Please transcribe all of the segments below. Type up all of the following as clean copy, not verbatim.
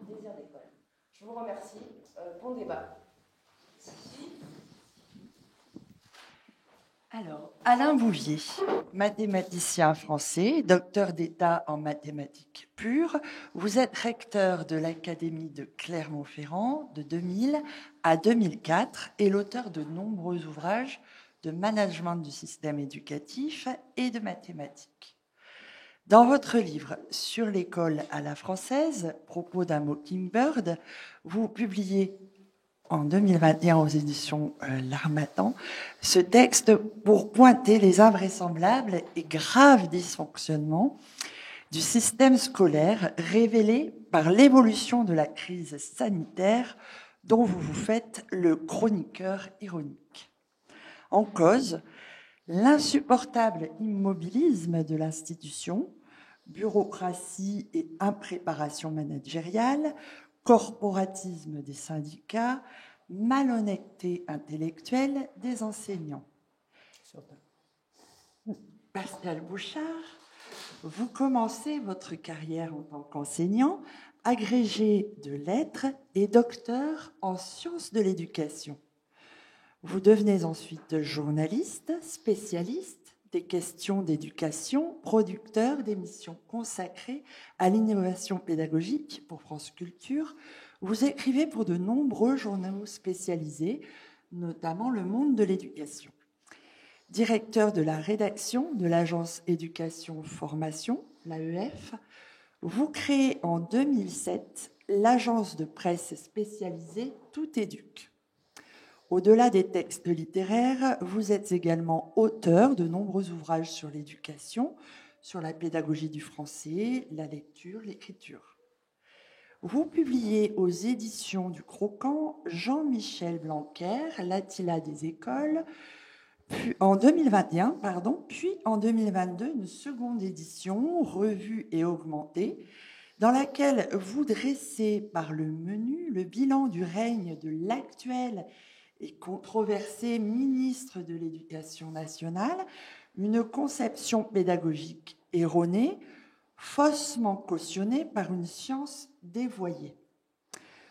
désir d'école. Je vous remercie. Bon débat. Alors, Alain Bouvier, mathématicien français, docteur d'État en mathématiques pures. Vous êtes recteur de l'Académie de Clermont-Ferrand de 2000 à 2004 et l'auteur de nombreux ouvrages de management du système éducatif et de mathématiques. Dans votre livre « Sur l'école à la française, propos d'un Mockingbird », vous publiez en 2021 aux éditions L'Harmattan, ce texte pour pointer les invraisemblables et graves dysfonctionnements du système scolaire révélés par l'évolution de la crise sanitaire dont vous vous faites le chroniqueur ironique. En cause, l'insupportable immobilisme de l'institution, bureaucratie et impréparation managériale, corporatisme des syndicats, malhonnêteté intellectuelle des enseignants. Pascal Bouchard, vous commencez votre carrière en tant qu'enseignant, agrégé de lettres et docteur en sciences de l'éducation. Vous devenez ensuite journaliste, spécialiste des questions d'éducation, producteur d'émissions consacrées à l'innovation pédagogique pour France Culture. Vous écrivez pour de nombreux journaux spécialisés, notamment Le Monde de l'éducation. Directeur de la rédaction de l'agence Éducation Formation, l'AEF, vous créez en 2007 l'agence de presse spécialisée Tout Éduque. Au-delà des textes littéraires, vous êtes également auteur de nombreux ouvrages sur l'éducation, sur la pédagogie du français, la lecture, l'écriture. Vous publiez aux éditions du Croquant Jean-Michel Blanquer, L'Attila des écoles, puis en 2021, puis en 2022, une seconde édition, revue et augmentée, dans laquelle vous dressez par le menu le bilan du règne de l'actuel et controversé ministre de l'Éducation nationale, une conception pédagogique erronée, faussement cautionnée par une science dévoyée.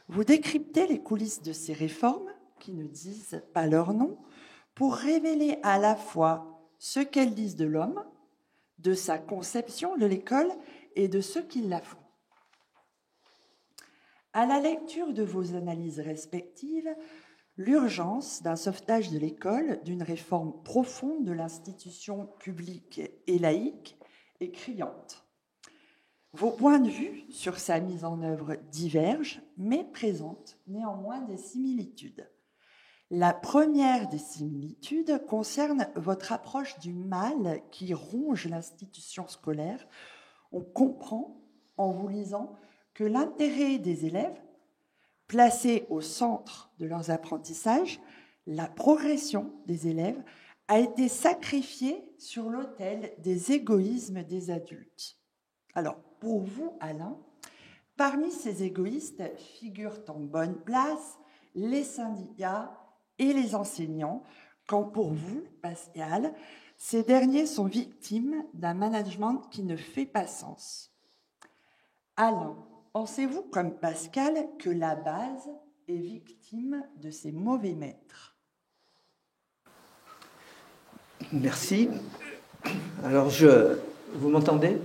Vous décryptez les coulisses de ces réformes, qui ne disent pas leur nom, pour révéler à la fois ce qu'elles disent de l'homme, de sa conception de l'école et de ceux qui la font. À la lecture de vos analyses respectives, l'urgence d'un sauvetage de l'école, d'une réforme profonde de l'institution publique et laïque est criante. Vos points de vue sur sa mise en œuvre divergent, mais présentent néanmoins des similitudes. La première des similitudes concerne votre approche du mal qui ronge l'institution scolaire. On comprend, en vous lisant, que l'intérêt des élèves, placé au centre de leurs apprentissages, la progression des élèves a été sacrifiée sur l'autel des égoïsmes des adultes. Alors, pour vous, Alain, parmi ces égoïstes figurent en bonne place les syndicats et les enseignants, quand pour vous, Pascal, ces derniers sont victimes d'un management qui ne fait pas sens. Alain, pensez-vous, comme Pascal, que la base est victime de ces mauvais maîtres? Merci. Alors, vous m'entendez?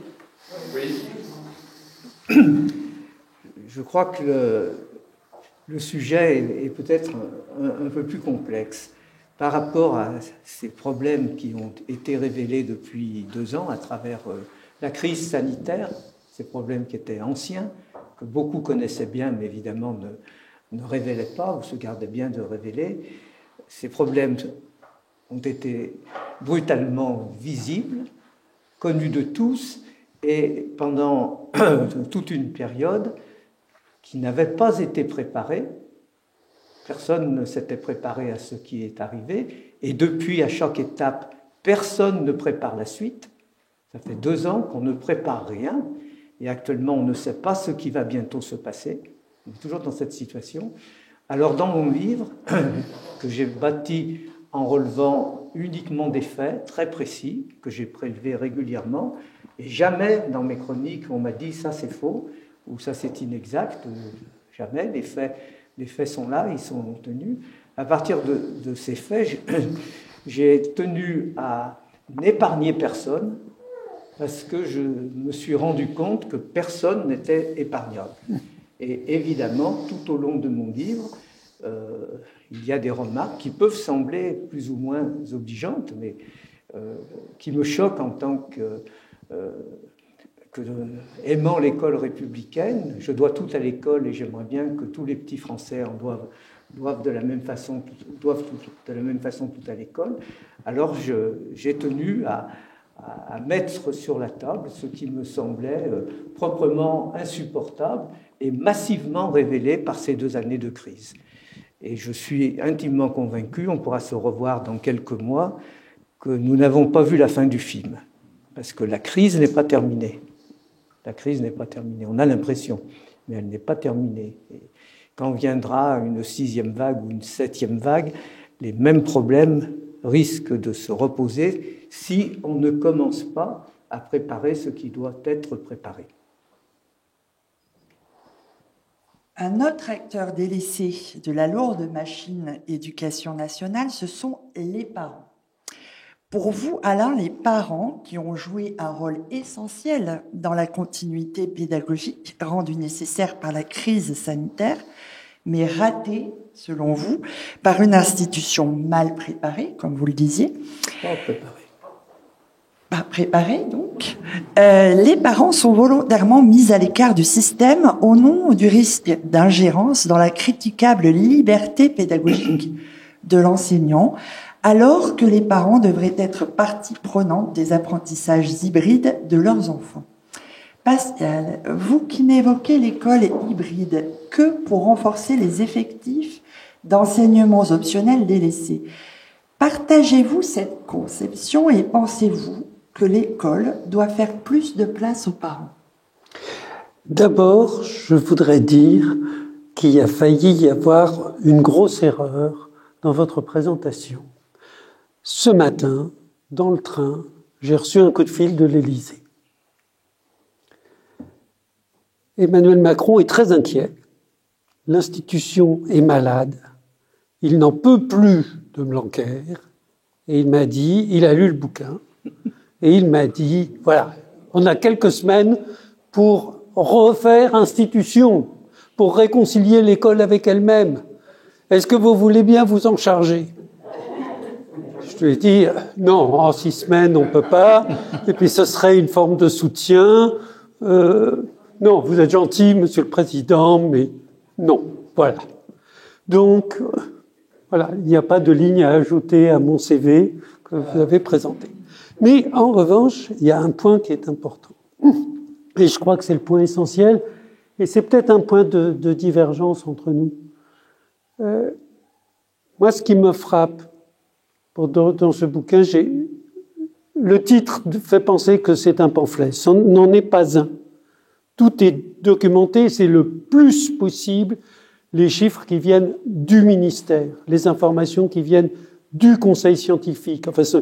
Oui. Je crois que le sujet est peut-être un peu plus complexe par rapport à ces problèmes qui ont été révélés depuis 2 ans à travers la crise sanitaire, ces problèmes qui étaient anciens, que beaucoup connaissaient bien, mais évidemment ne révélaient pas ou se gardaient bien de révéler. Ces problèmes ont été brutalement visibles, connus de tous, et pendant toute une période qui n'avait pas été préparée. Personne ne s'était préparé à ce qui est arrivé, et depuis, à chaque étape, personne ne prépare la suite. Ça fait 2 ans qu'on ne prépare rien, et actuellement, on ne sait pas ce qui va bientôt se passer. On est toujours dans cette situation. Alors, dans mon livre, que j'ai bâti en relevant uniquement des faits très précis, que j'ai prélevés régulièrement, et jamais dans mes chroniques, on m'a dit « ça c'est faux », où ça c'est inexact, jamais, les faits sont là, ils sont tenus. À partir de ces faits, j'ai tenu à n'épargner personne, parce que je me suis rendu compte que personne n'était épargnable. Et évidemment, tout au long de mon livre, il y a des remarques qui peuvent sembler plus ou moins obligeantes, mais qui me choquent en tant que aimant l'école républicaine. Je dois tout à l'école et j'aimerais bien que tous les petits Français en doivent de la même façon tout à l'école. Alors j'ai tenu à mettre sur la table ce qui me semblait proprement insupportable et massivement révélé par ces 2 années de crise. Et je suis intimement convaincu, on pourra se revoir dans quelques mois, que nous n'avons pas vu la fin du film, parce que la crise n'est pas terminée. La crise n'est pas terminée, on a l'impression, mais elle n'est pas terminée. Et quand viendra une 6e vague ou une 7e vague, les mêmes problèmes risquent de se reposer si on ne commence pas à préparer ce qui doit être préparé. Un autre acteur délaissé de la lourde machine éducation nationale, ce sont les parents. Pour vous, Alain, les parents qui ont joué un rôle essentiel dans la continuité pédagogique rendue nécessaire par la crise sanitaire, mais ratée, selon vous, par une institution mal préparée, comme vous le disiez. Pas préparée. Pas préparée, donc. Les parents sont volontairement mis à l'écart du système au nom du risque d'ingérence dans la critiquable liberté pédagogique de l'enseignant, alors que les parents devraient être partie prenante des apprentissages hybrides de leurs enfants. Pascal, vous qui n'évoquez l'école hybride que pour renforcer les effectifs d'enseignements optionnels délaissés, partagez-vous cette conception et pensez-vous que l'école doit faire plus de place aux parents? D'abord, je voudrais dire qu'il a failli y avoir une grosse erreur dans votre présentation. Ce matin, dans le train, j'ai reçu un coup de fil de l'Élysée. Emmanuel Macron est très inquiet. L'institution est malade. Il n'en peut plus de Blanquer. Et il m'a dit, il a lu le bouquin, et il m'a dit, voilà, on a quelques semaines pour refaire institution, pour réconcilier l'école avec elle-même. Est-ce que vous voulez bien vous en charger? Je lui ai dit, non, en 6 semaines, on ne peut pas. Et puis, ce serait une forme de soutien. Non, vous êtes gentil, Monsieur le Président, mais non, voilà. Donc, voilà, il n'y a pas de ligne à ajouter à mon CV que vous avez présenté. Mais, en revanche, il y a un point qui est important. Et je crois que c'est le point essentiel. Et c'est peut-être un point de divergence entre nous. Moi, ce qui me frappe dans ce bouquin, le titre fait penser que c'est un pamphlet. Ce n'en est pas un. Tout est documenté, c'est le plus possible les chiffres qui viennent du ministère, les informations qui viennent du conseil scientifique. Enfin, je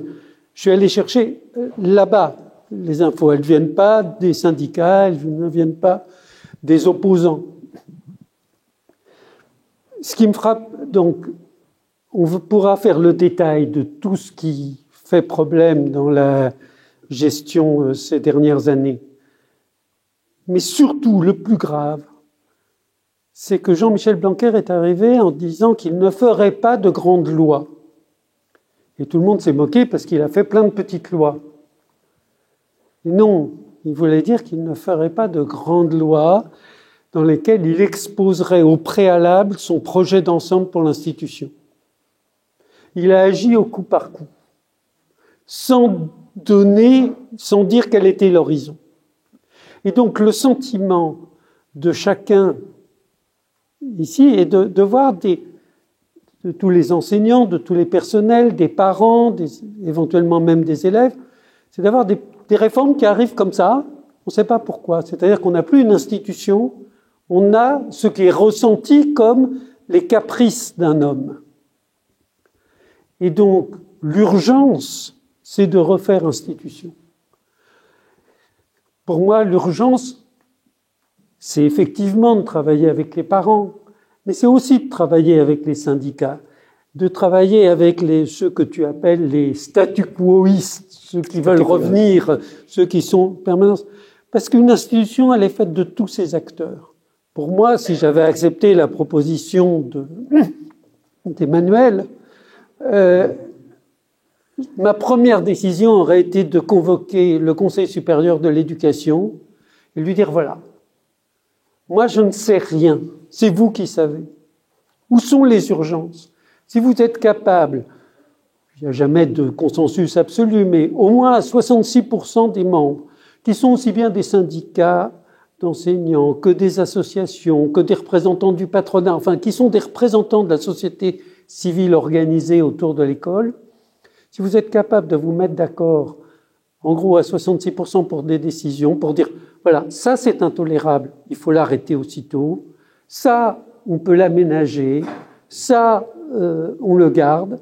suis allé chercher là-bas les infos. Elles ne viennent pas des syndicats, elles ne viennent pas des opposants. Ce qui me frappe, donc, on pourra faire le détail de tout ce qui fait problème dans la gestion ces dernières années. Mais surtout, le plus grave, c'est que Jean-Michel Blanquer est arrivé en disant qu'il ne ferait pas de grandes lois. Et tout le monde s'est moqué parce qu'il a fait plein de petites lois. Et non, il voulait dire qu'il ne ferait pas de grandes lois dans lesquelles il exposerait au préalable son projet d'ensemble pour l'institution. Il a agi au coup par coup, sans dire quel était l'horizon. Et donc le sentiment de chacun ici est de voir de tous les enseignants, de tous les personnels, des parents, éventuellement même des élèves, c'est d'avoir des réformes qui arrivent comme ça, on ne sait pas pourquoi. C'est-à-dire qu'on n'a plus une institution, on a ce qui est ressenti comme les caprices d'un homme. Et donc, l'urgence, c'est de refaire institution. Pour moi, l'urgence, c'est effectivement de travailler avec les parents, mais c'est aussi de travailler avec les syndicats, de travailler avec ceux que tu appelles les statu quoistes, ceux qui veulent revenir, ceux qui sont permanents. Parce qu'une institution, elle est faite de tous ces acteurs. Pour moi, si j'avais accepté la proposition d'Emmanuel, ma première décision aurait été de convoquer le Conseil supérieur de l'éducation et lui dire, voilà, moi je ne sais rien, c'est vous qui savez. Où sont les urgences? Si vous êtes capable, il n'y a jamais de consensus absolu, mais au moins à 66% des membres, qui sont aussi bien des syndicats d'enseignants que des associations, que des représentants du patronat, enfin qui sont des représentants de la société civile organisée autour de l'école, si vous êtes capable de vous mettre d'accord, en gros à 66% pour des décisions, pour dire, voilà, ça c'est intolérable, il faut l'arrêter aussitôt, ça on peut l'aménager, ça on le garde,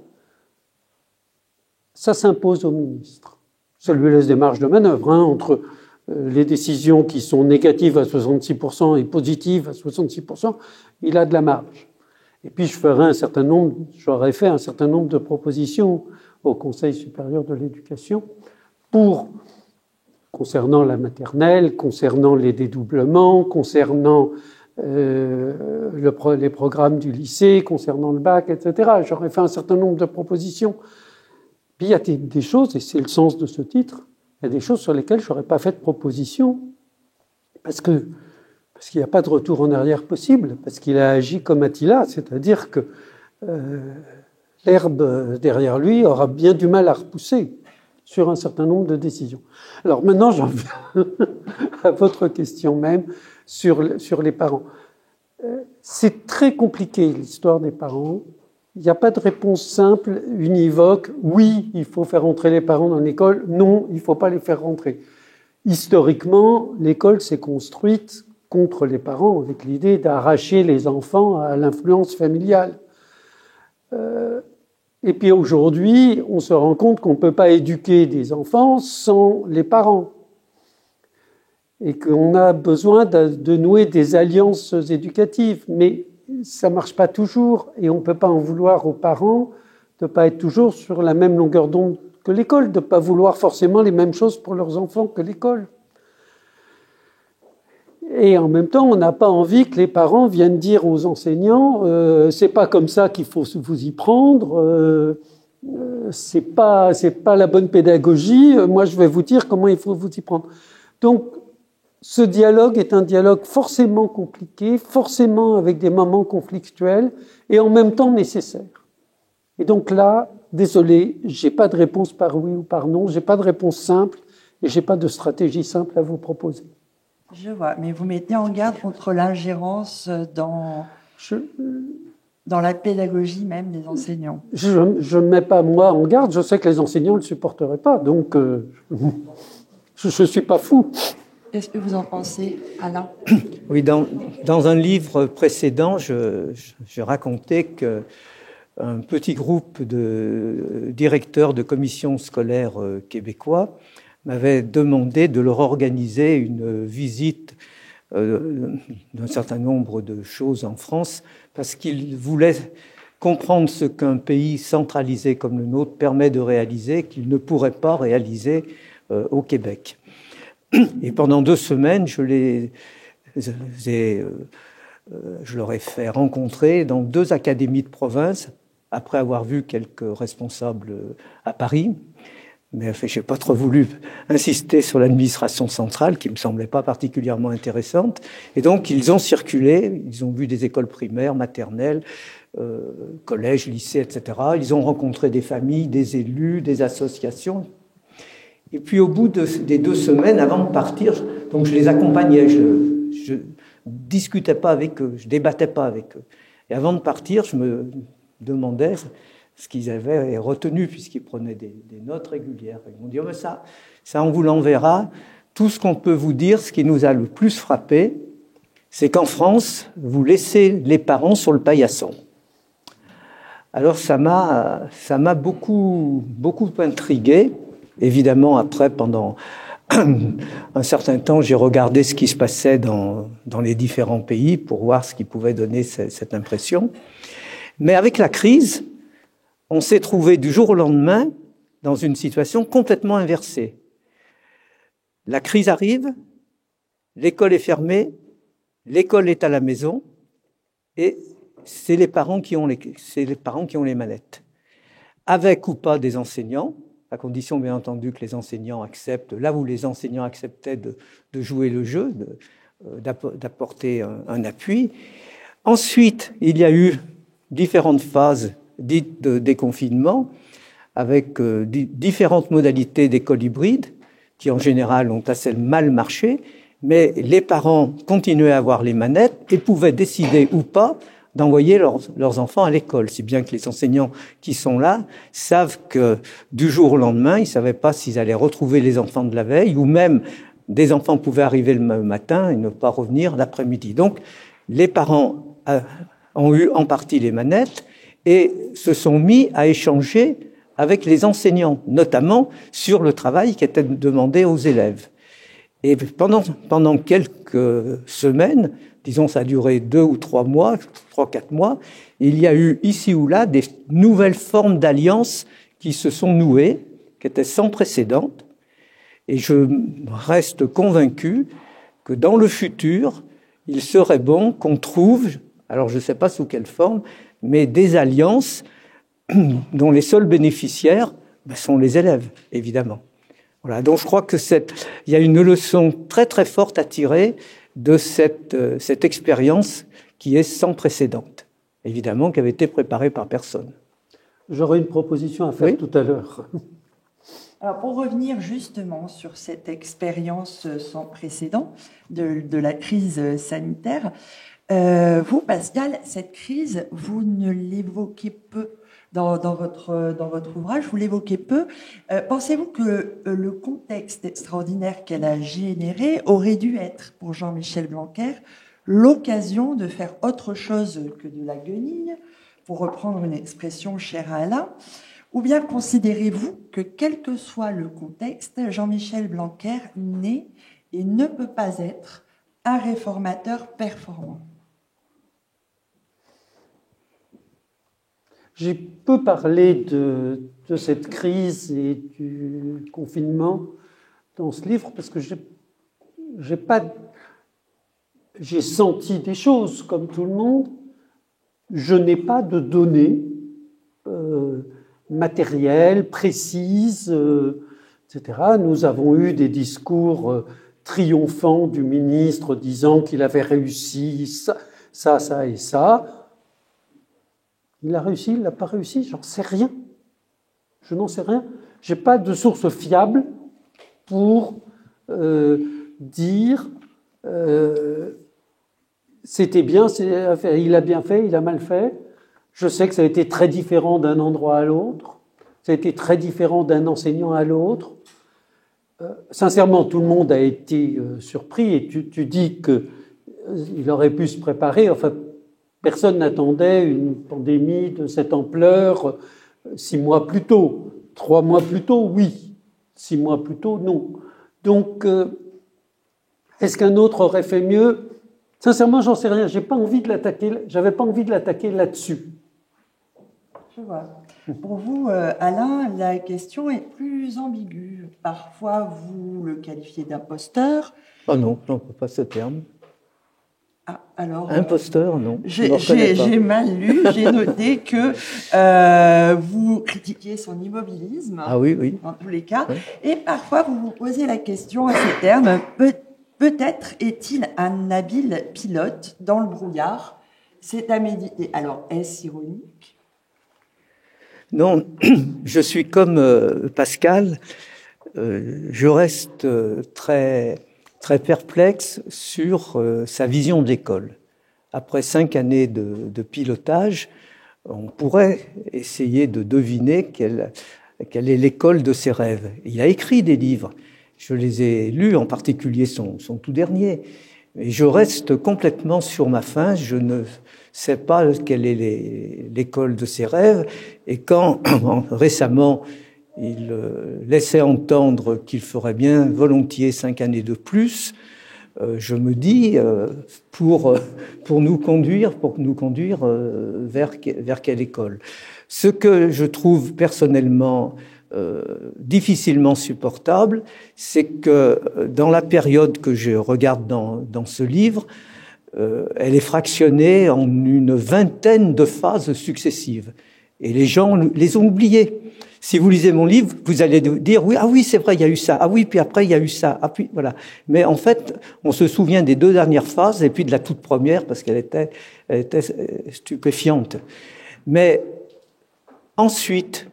ça s'impose au ministre. Ça lui laisse des marges de manœuvre, entre les décisions qui sont négatives à 66% et positives à 66%, il a de la marge. Et puis j'aurais fait un certain nombre de propositions au Conseil supérieur de l'éducation concernant la maternelle, concernant les dédoublements, concernant les programmes du lycée, concernant le bac, etc. J'aurais fait un certain nombre de propositions. Puis il y a des choses, et c'est le sens de ce titre, il y a des choses sur lesquelles je n'aurais pas fait de proposition, parce qu'il n'y a pas de retour en arrière possible, parce qu'il a agi comme Attila, c'est-à-dire que l'herbe derrière lui aura bien du mal à repousser sur un certain nombre de décisions. Alors maintenant, j'en viens à votre question même sur les parents. C'est très compliqué, l'histoire des parents. Il n'y a pas de réponse simple, univoque. Oui, il faut faire rentrer les parents dans l'école. Non, il ne faut pas les faire rentrer. Historiquement, l'école s'est construite contre les parents, avec l'idée d'arracher les enfants à l'influence familiale. Et puis aujourd'hui, on se rend compte qu'on ne peut pas éduquer des enfants sans les parents. Et qu'on a besoin de nouer des alliances éducatives. Mais ça ne marche pas toujours, et on ne peut pas en vouloir aux parents de ne pas être toujours sur la même longueur d'onde que l'école, de ne pas vouloir forcément les mêmes choses pour leurs enfants que l'école. Et en même temps, on n'a pas envie que les parents viennent dire aux enseignants c'est pas comme ça qu'il faut vous y prendre, c'est pas la bonne pédagogie, moi je vais vous dire comment il faut vous y prendre. Donc, ce dialogue est un dialogue forcément compliqué, forcément avec des moments conflictuels et en même temps nécessaire. Et donc là, désolé, j'ai pas de réponse par oui ou par non, j'ai pas de réponse simple et j'ai pas de stratégie simple à vous proposer. Je vois, mais vous mettez en garde contre l'ingérence dans la pédagogie même des enseignants. Je ne mets pas moi en garde, je sais que les enseignants ne le supporteraient pas, donc je ne suis pas fou. Qu'est-ce que vous en pensez, Alain? Oui, dans un livre précédent, je racontais qu'un petit groupe de directeurs de commissions scolaires québécois m'avait demandé de leur organiser une visite d'un certain nombre de choses en France, parce qu'ils voulaient comprendre ce qu'un pays centralisé comme le nôtre permet de réaliser, qu'ils ne pourraient pas réaliser au Québec. Et pendant 2 semaines, je leur ai fait rencontrer dans 2 académies de province, après avoir vu quelques responsables à Paris. Mais je n'ai pas trop voulu insister sur l'administration centrale, qui ne me semblait pas particulièrement intéressante. Et donc, ils ont circulé, ils ont vu des écoles primaires, maternelles, collèges, lycées, etc. Ils ont rencontré des familles, des élus, des associations. Et puis, au bout des 2 semaines, avant de partir, donc je les accompagnais, je discutais pas avec eux, je débattais pas avec eux. Et avant de partir, je me demandais ce qu'ils avaient retenu, puisqu'ils prenaient des notes régulières. Ils m'ont dit, oh, mais ça on vous l'enverra. Tout ce qu'on peut vous dire, ce qui nous a le plus frappé, c'est qu'en France, vous laissez les parents sur le paillasson. Alors ça m'a beaucoup intrigué. Évidemment, après, pendant un certain temps, j'ai regardé ce qui se passait dans les différents pays pour voir ce qui pouvait donner cette impression. Mais avec la crise, on s'est trouvé du jour au lendemain dans une situation complètement inversée. La crise arrive, l'école est fermée, l'école est à la maison, et c'est les parents qui ont les manettes. Avec ou pas des enseignants, à condition bien entendu que les enseignants acceptent, là où les enseignants acceptaient de jouer le jeu, d'apporter un appui. Ensuite, il y a eu différentes phases dites de déconfinement, avec différentes modalités d'école hybride, qui en général ont assez mal marché, mais les parents continuaient à avoir les manettes et pouvaient décider ou pas d'envoyer leurs enfants à l'école, si bien que les enseignants qui sont là savent que du jour au lendemain, ils ne savaient pas s'ils allaient retrouver les enfants de la veille, ou même des enfants pouvaient arriver le matin et ne pas revenir l'après-midi. Donc, les parents ont eu en partie les manettes et se sont mis à échanger avec les enseignants, notamment sur le travail qui était demandé aux élèves. Et pendant quelques semaines, disons ça a duré 2 ou 3 mois, 3-4 mois, il y a eu ici ou là des nouvelles formes d'alliances qui se sont nouées, qui étaient sans précédent. Et je reste convaincu que dans le futur, il serait bon qu'on trouve, alors je ne sais pas sous quelle forme, mais des alliances dont les seuls bénéficiaires sont les élèves, évidemment. Voilà, donc je crois que il y a une leçon très très forte à tirer de cette expérience qui est sans précédent, évidemment, qui avait été préparée par personne. J'aurais une proposition à faire tout à l'heure. Alors, pour revenir justement sur cette expérience sans précédent de la crise sanitaire, vous, Pascal, cette crise, vous ne l'évoquez peu dans votre ouvrage, vous l'évoquez peu. Pensez-vous que le contexte extraordinaire qu'elle a généré aurait dû être, pour Jean-Michel Blanquer, l'occasion de faire autre chose que de la guenille, pour reprendre une expression chère à Alain, ou bien considérez-vous que, quel que soit le contexte, Jean-Michel Blanquer n'est et ne peut pas être un réformateur performant? J'ai peu parlé de cette crise et du confinement dans ce livre parce que j'ai senti des choses comme tout le monde. Je n'ai pas de données matérielles, précises, etc. Nous avons eu des discours triomphants du ministre disant qu'il avait réussi ça et ça. Il a réussi, il n'a pas réussi, j'en sais rien. Je n'en sais rien. Je n'ai pas de source fiable pour dire c'était bien, il a bien fait, il a mal fait. Je sais que ça a été très différent d'un endroit à l'autre. Ça a été très différent d'un enseignant à l'autre. Sincèrement, tout le monde a été surpris et tu dis qu'il aurait pu se préparer. Enfin, personne n'attendait une pandémie de cette ampleur 6 mois plus tôt. 3 mois plus tôt, oui. 6 mois plus tôt, non. Donc, est-ce qu'un autre aurait fait mieux? Sincèrement, j'en sais rien. J'avais pas envie de l'attaquer là-dessus. Je vois. Pour vous, Alain, la question est plus ambiguë. Parfois, vous le qualifiez d'imposteur. Ah non, je n'emploie pas ce terme. Ah, alors, imposteur, non. J'ai mal lu, j'ai noté que vous critiquiez son immobilisme, ah oui. en tous les cas, oui. Et parfois vous vous posez la question à ce terme, peut-être est-il un habile pilote dans le brouillard? C'est à méditer. Alors, est-ce ironique? Non, je suis comme Pascal, je reste très perplexe sur sa vision de l'école. Après 5 années de pilotage, on pourrait essayer de deviner quelle est l'école de ses rêves. Il a écrit des livres, je les ai lus, en particulier son tout dernier, et je reste complètement sur ma faim, je ne sais pas quelle est l'école de ses rêves, et quand récemment il laissait entendre qu'il ferait bien volontiers 5 années de plus. Je me dis, pour nous conduire vers quelle école. Ce que je trouve personnellement difficilement supportable, c'est que dans la période que je regarde dans ce livre, elle est fractionnée en une vingtaine de phases successives. Et les gens les ont oubliées. Si vous lisez mon livre, vous allez dire oui, ah oui, c'est vrai, il y a eu ça. Ah oui, puis après il y a eu ça. Ah puis voilà. Mais en fait, on se souvient des 2 dernières phases et puis de la toute première parce qu'elle était stupéfiante. Mais ensuite,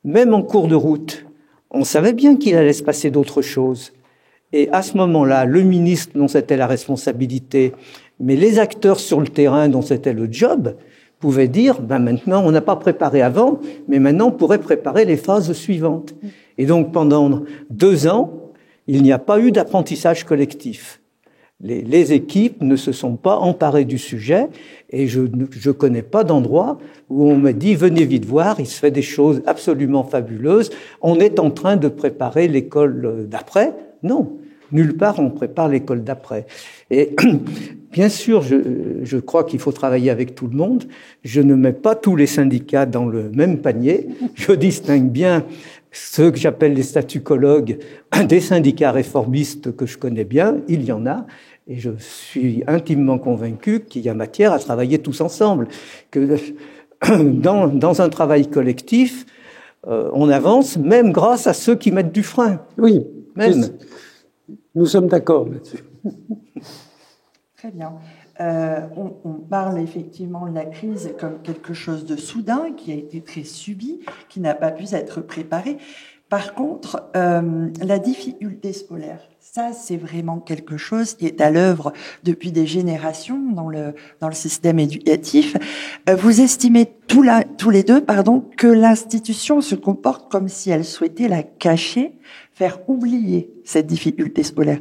même en cours de route, on savait bien qu'il allait se passer d'autres choses. Et à ce moment-là, le ministre dont c'était la responsabilité, mais les acteurs sur le terrain dont c'était le job, pouvaient dire, maintenant, on n'a pas préparé avant, mais maintenant, on pourrait préparer les phases suivantes. Et donc, pendant 2 ans, il n'y a pas eu d'apprentissage collectif. Les équipes ne se sont pas emparées du sujet, et je connais pas d'endroit où on m'a dit, venez vite voir, il se fait des choses absolument fabuleuses, on est en train de préparer l'école d'après. Non. Nulle part on prépare l'école d'après. Et bien sûr, je crois qu'il faut travailler avec tout le monde. Je ne mets pas tous les syndicats dans le même panier. Je distingue bien ceux que j'appelle les statucologues des syndicats réformistes que je connais bien. Il y en a. Et je suis intimement convaincu qu'il y a matière à travailler tous ensemble. Que dans un travail collectif, on avance même grâce à ceux qui mettent du frein. Oui. Même. Nous sommes d'accord là-dessus. Très bien. On parle effectivement de la crise comme quelque chose de soudain, qui a été très subi, qui n'a pas pu être préparé. Par contre, la difficulté scolaire, ça c'est vraiment quelque chose qui est à l'œuvre depuis des générations dans le système éducatif. Vous estimez tous les deux, que l'institution se comporte comme si elle souhaitait la cacher, faire oublier cette difficulté scolaire.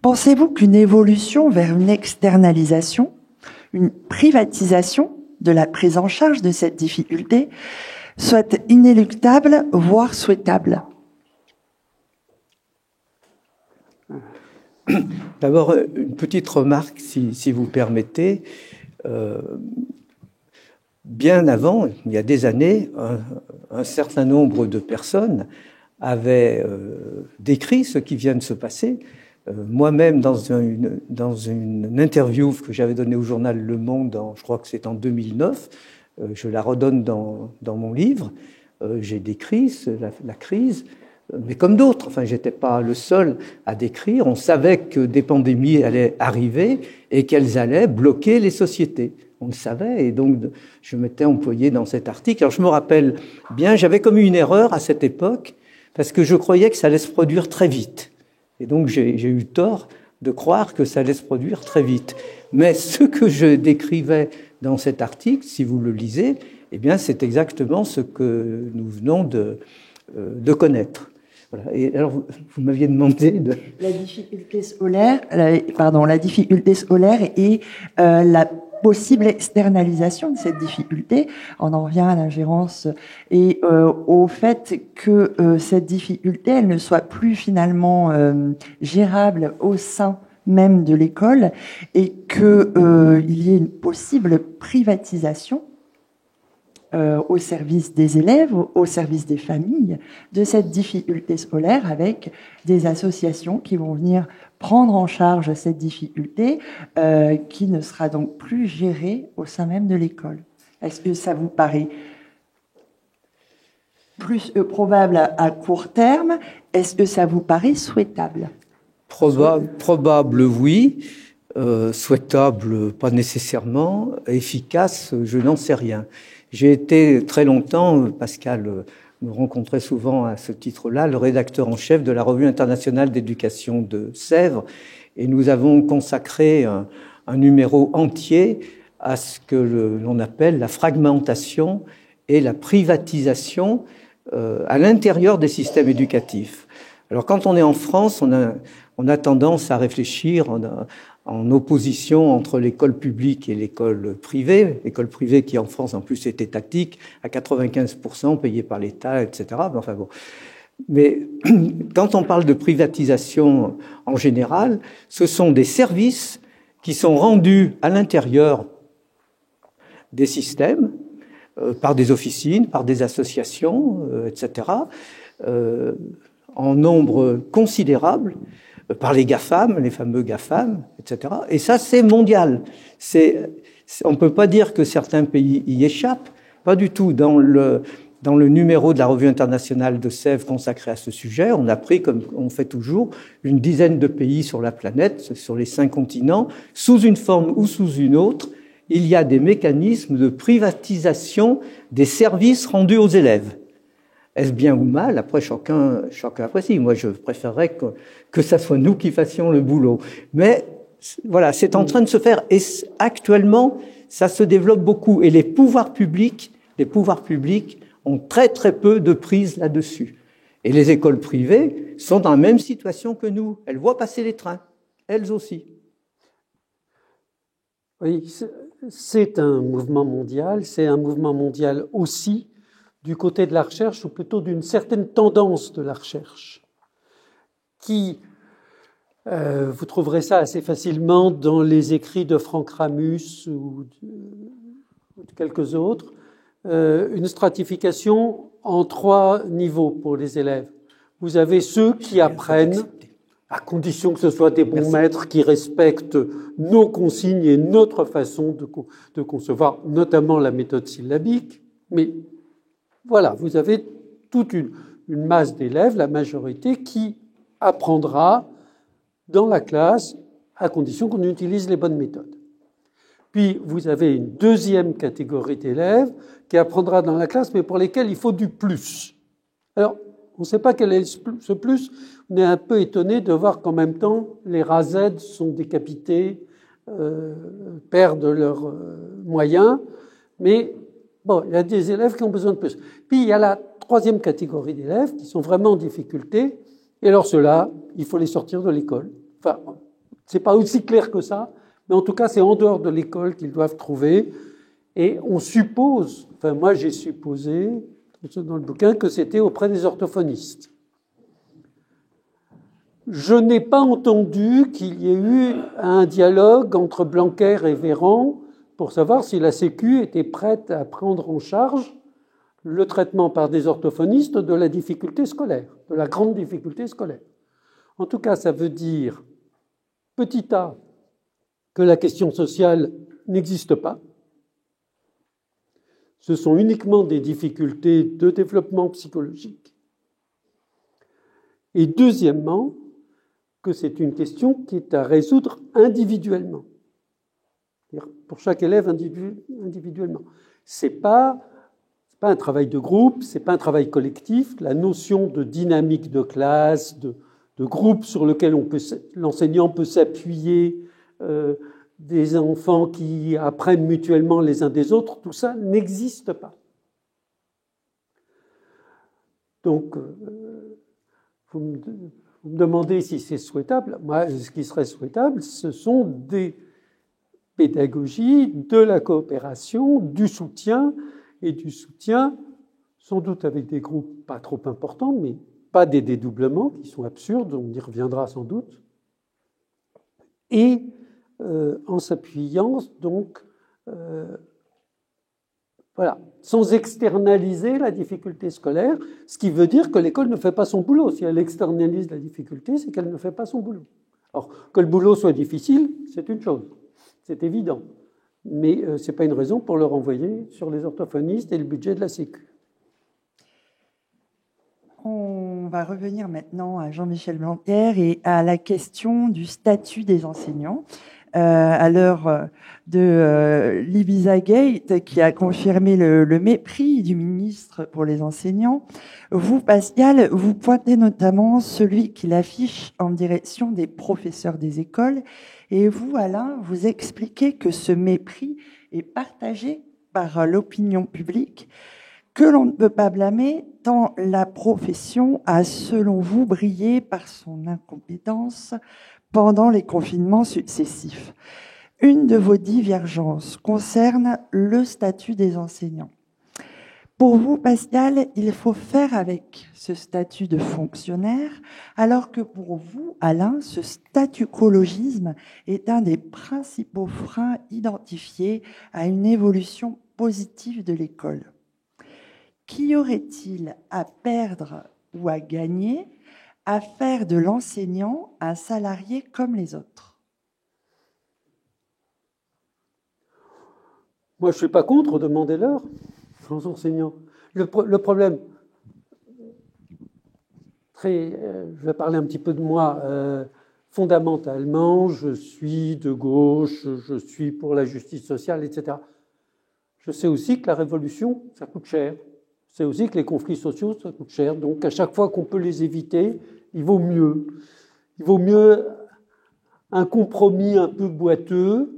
Pensez-vous qu'une évolution vers une externalisation, une privatisation de la prise en charge de cette difficulté soit inéluctable, voire souhaitable? D'abord, une petite remarque, si vous permettez. Bien avant, il y a des années, un certain nombre de personnes avaient décrit ce qui vient de se passer. Moi-même, dans une interview que j'avais donnée au journal Le Monde, je crois que c'est en 2009, je la redonne dans mon livre, j'ai décrit la crise, mais comme d'autres. Enfin, j'étais pas le seul à décrire. On savait que des pandémies allaient arriver et qu'elles allaient bloquer les sociétés. On le savait, et donc je m'étais employé dans cet article. Alors je me rappelle bien, j'avais commis une erreur à cette époque, parce que je croyais que ça allait se produire très vite. Et donc j'ai eu tort de croire que ça allait se produire très vite. Mais ce que je décrivais dans cet article, si vous le lisez, eh bien c'est exactement ce que nous venons de connaître. Voilà. Et alors vous m'aviez demandé de... La difficulté scolaire et la possible externalisation de cette difficulté. On en revient à l'ingérence et au fait que cette difficulté, elle ne soit plus finalement gérable au sein même de l'école et qu'il y ait une possible privatisation au service des élèves, au service des familles, de cette difficulté scolaire avec des associations qui vont venir prendre en charge cette difficulté qui ne sera donc plus gérée au sein même de l'école. Est-ce que ça vous paraît plus probable à court terme? Est-ce que ça vous paraît souhaitable? Probable, oui. Souhaitable, pas nécessairement. Efficace, je n'en sais rien. J'ai été très longtemps, Pascal me rencontrait souvent à ce titre-là, le rédacteur en chef de la Revue internationale d'éducation de Sèvres, et nous avons consacré un numéro entier à ce que l'on appelle la fragmentation et la privatisation à l'intérieur des systèmes éducatifs. Alors quand on est en France, on a tendance à réfléchir en opposition entre l'école publique et l'école privée. L'école privée qui, en France, en plus, est étatique, à 95% payée par l'État, etc. Enfin bon. Mais quand on parle de privatisation en général, ce sont des services qui sont rendus à l'intérieur des systèmes, par des officines, par des associations, etc., en nombre considérable, par les GAFAM, les fameux GAFAM, etc. Et ça, c'est mondial. On ne peut pas dire que certains pays y échappent, pas du tout. Dans le numéro de la Revue internationale de Sèvres consacré à ce sujet, on a pris, comme on fait toujours, une dizaine de pays sur la planète, sur les 5 continents, sous une forme ou sous une autre. Il y a des mécanismes de privatisation des services rendus aux élèves. Est-ce bien ou mal? Après, chacun apprécie. Moi, je préférerais que ça soit nous qui fassions le boulot. Mais voilà, c'est en train de se faire. Et actuellement, ça se développe beaucoup. Et les pouvoirs publics ont très très peu de prise là-dessus. Et les écoles privées sont dans la même situation que nous. Elles voient passer les trains, elles aussi. Oui, c'est un mouvement mondial. C'est un mouvement mondial aussi du côté de la recherche, ou plutôt d'une certaine tendance de la recherche, qui, vous trouverez ça assez facilement dans les écrits de Franck Ramus ou de quelques autres, une stratification en 3 niveaux pour les élèves. Vous avez ceux qui apprennent, à condition que ce soit des bons maîtres qui respectent nos consignes et notre façon de concevoir, notamment la méthode syllabique, mais voilà, vous avez toute une masse d'élèves, la majorité, qui apprendra dans la classe à condition qu'on utilise les bonnes méthodes. Puis, vous avez une deuxième catégorie d'élèves qui apprendra dans la classe, mais pour lesquels il faut du plus. Alors, on ne sait pas quel est ce plus. On est un peu étonné de voir qu'en même temps, les RAZ sont décapités, perdent leurs moyens, mais bon, il y a des élèves qui ont besoin de plus. Puis, il y a la troisième catégorie d'élèves qui sont vraiment en difficulté. Et alors, ceux-là, il faut les sortir de l'école. Enfin, c'est pas aussi clair que ça, mais en tout cas, c'est en dehors de l'école qu'ils doivent trouver. Et on suppose, enfin, moi, j'ai supposé, dans le bouquin, que c'était auprès des orthophonistes. Je n'ai pas entendu qu'il y ait eu un dialogue entre Blanquer et Véran pour savoir si la Sécu était prête à prendre en charge le traitement par des orthophonistes de la difficulté scolaire, de la grande difficulté scolaire. En tout cas, ça veut dire, petit a, que la question sociale n'existe pas. Ce sont uniquement des difficultés de développement psychologique. Et deuxièmement, que c'est une question qui est à résoudre individuellement. Pour chaque élève individuellement. C'est pas un travail de groupe, c'est pas un travail collectif. La notion de dynamique de classe, de groupe sur lequel l'enseignant peut s'appuyer, des enfants qui apprennent mutuellement les uns des autres, tout ça n'existe pas. Donc, vous me demandez si c'est souhaitable. Moi, ce qui serait souhaitable, ce sont des pédagogies, de la coopération, du soutien, et du soutien, sans doute avec des groupes pas trop importants, mais pas des dédoublements qui sont absurdes, on y reviendra sans doute, et en s'appuyant, donc, voilà, sans externaliser la difficulté scolaire, ce qui veut dire que l'école ne fait pas son boulot. Si elle externalise la difficulté, c'est qu'elle ne fait pas son boulot. Alors, que le boulot soit difficile, c'est une chose, c'est évident, mais ce n'est pas une raison pour le renvoyer sur les orthophonistes et le budget de la Sécu. On va revenir maintenant à Jean-Michel Blanquer et à la question du statut des enseignants. À l'heure de l'Ibiza-Gate, qui a confirmé le mépris du ministre pour les enseignants, vous, Pascal, vous pointez notamment celui qu'il affiche en direction des professeurs des écoles, et vous, Alain, vous expliquez que ce mépris est partagé par l'opinion publique, que l'on ne peut pas blâmer tant la profession a, selon vous, brillé par son incompétence, pendant les confinements successifs. Une de vos divergences concerne le statut des enseignants. Pour vous, Pascal, il faut faire avec ce statut de fonctionnaire, alors que pour vous, Alain, ce statucologisme est un des principaux freins identifiés à une évolution positive de l'école. Qu'y aurait-il à perdre ou à gagner à faire de l'enseignant un salarié comme les autres? Moi, je ne suis pas contre, demandez-leur aux enseignants. Le problème, je vais parler un petit peu de moi. Fondamentalement, je suis de gauche, je suis pour la justice sociale, etc. Je sais aussi que la révolution, ça coûte cher. Je sais aussi que les conflits sociaux, ça coûte cher. Donc, à chaque fois qu'on peut les éviter, il vaut mieux. Il vaut mieux un compromis un peu boiteux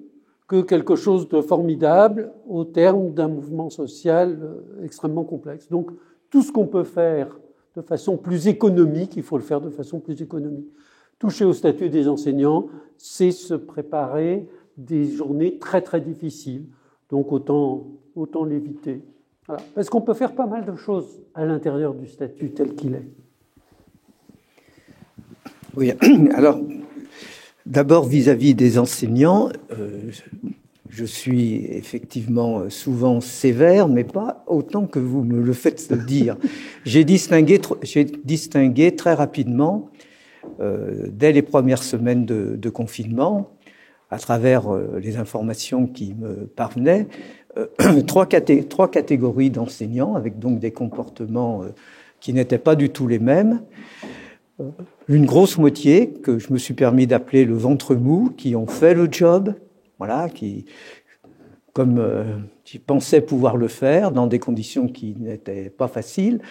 que quelque chose de formidable au terme d'un mouvement social extrêmement complexe. Donc, tout ce qu'on peut faire de façon plus économique, il faut le faire de façon plus économique. Toucher au statut des enseignants, c'est se préparer des journées très très difficiles. Donc, autant l'éviter. Voilà. Parce qu'on peut faire pas mal de choses à l'intérieur du statut tel qu'il est. Oui, alors... D'abord, vis-à-vis des enseignants, je suis effectivement souvent sévère, mais pas autant que vous me le faites dire. J'ai distingué très rapidement, dès les premières semaines de confinement, à travers les informations qui me parvenaient, trois catégories d'enseignants, avec donc des comportements qui n'étaient pas du tout les mêmes. Une grosse moitié, que je me suis permis d'appeler le ventre mou, qui ont fait le job, voilà, qui pensaient pouvoir le faire dans des conditions qui n'étaient pas faciles,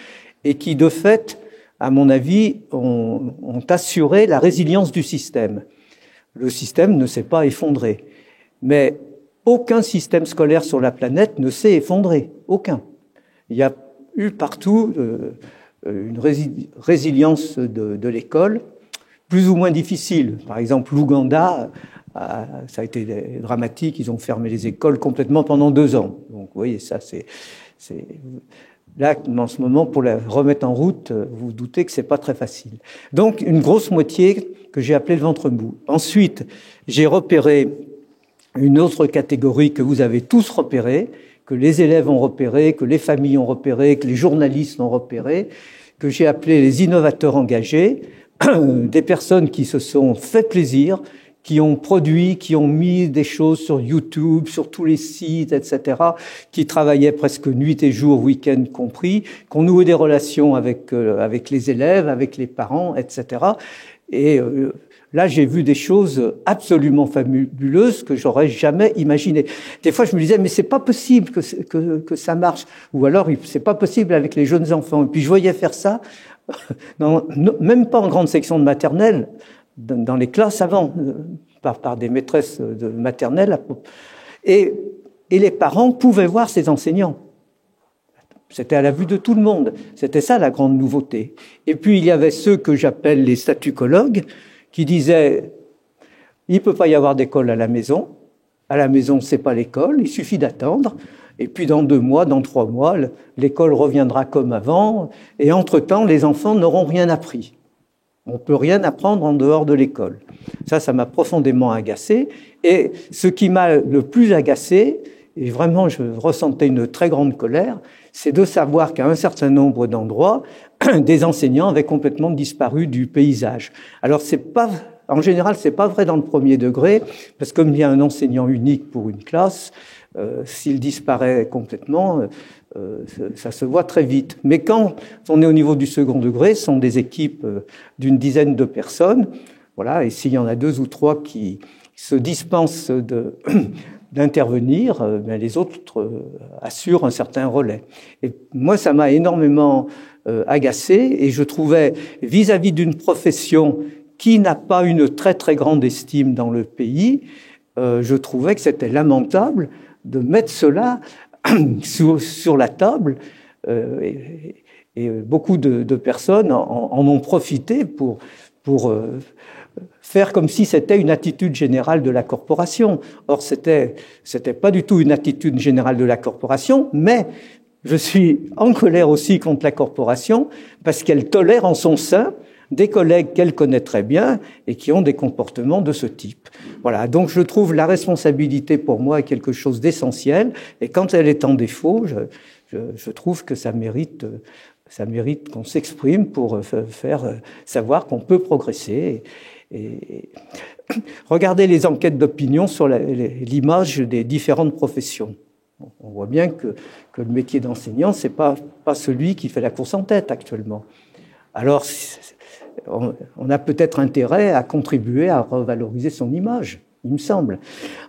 et qui, de fait, à mon avis, ont assuré la résilience du système. Le système ne s'est pas effondré. Mais aucun système scolaire sur la planète ne s'est effondré. Aucun. Il y a eu partout... une résilience de l'école, plus ou moins difficile. Par exemple, l'Ouganda, ça a été dramatique, ils ont fermé les écoles complètement pendant 2 ans. Donc, vous voyez, ça, c'est... Là, en ce moment, pour la remettre en route, vous vous doutez que c'est pas très facile. Donc, une grosse moitié que j'ai appelée le ventre mou. Ensuite, j'ai repéré une autre catégorie que vous avez tous repérée, que les élèves ont repéré, que les familles ont repéré, que les journalistes ont repéré, que j'ai appelé les innovateurs engagés, des personnes qui se sont fait plaisir, qui ont produit, qui ont mis des choses sur YouTube, sur tous les sites, etc., qui travaillaient presque nuit et jour, week-end compris, qui ont noué des relations avec les élèves, avec les parents, etc. Et là, j'ai vu des choses absolument fabuleuses que j'aurais jamais imaginées. Des fois, je me disais, mais c'est pas possible que ça marche. Ou alors, c'est pas possible avec les jeunes enfants. Et puis, je voyais faire ça, même pas en grande section de maternelle, dans les classes avant, par des maîtresses de maternelle. Et les parents pouvaient voir ces enseignants. C'était à la vue de tout le monde. C'était ça, la grande nouveauté. Et puis, il y avait ceux que j'appelle les statucologues, qui disait il peut pas y avoir d'école à la maison. À la maison, c'est pas l'école, il suffit d'attendre. Et puis dans 2 mois, dans 3 mois, l'école reviendra comme avant. Et entre-temps, les enfants n'auront rien appris. On peut rien apprendre en dehors de l'école. Ça m'a profondément agacé. Et ce qui m'a le plus agacé, et vraiment je ressentais une très grande colère, c'est de savoir qu'à un certain nombre d'endroits, des enseignants avaient complètement disparu du paysage. Alors en général, c'est pas vrai dans le premier degré, parce que comme il y a un enseignant unique pour une classe, s'il disparaît complètement, ça se voit très vite. Mais quand on est au niveau du second degré, ce sont des équipes d'une dizaine de personnes, voilà, et s'il y en a 2 ou 3 qui se dispensent d'intervenir, les autres assurent un certain relais. Et moi, ça m'a énormément agacé, et je trouvais, vis-à-vis d'une profession qui n'a pas une très très grande estime dans le pays, je trouvais que c'était lamentable de mettre cela sur la table, et beaucoup de personnes en ont profité pour faire comme si c'était une attitude générale de la corporation. Or, c'était pas du tout une attitude générale de la corporation, mais je suis en colère aussi contre la corporation parce qu'elle tolère en son sein des collègues qu'elle connaît très bien et qui ont des comportements de ce type. Voilà, donc je trouve la responsabilité pour moi est quelque chose d'essentiel, et quand elle est en défaut, je trouve que ça mérite qu'on s'exprime pour faire savoir qu'on peut progresser. Et regardez les enquêtes d'opinion sur l'image des différentes professions. On voit bien que le métier d'enseignant, c'est pas celui qui fait la course en tête actuellement. Alors, on a peut-être intérêt à contribuer à revaloriser son image, il me semble.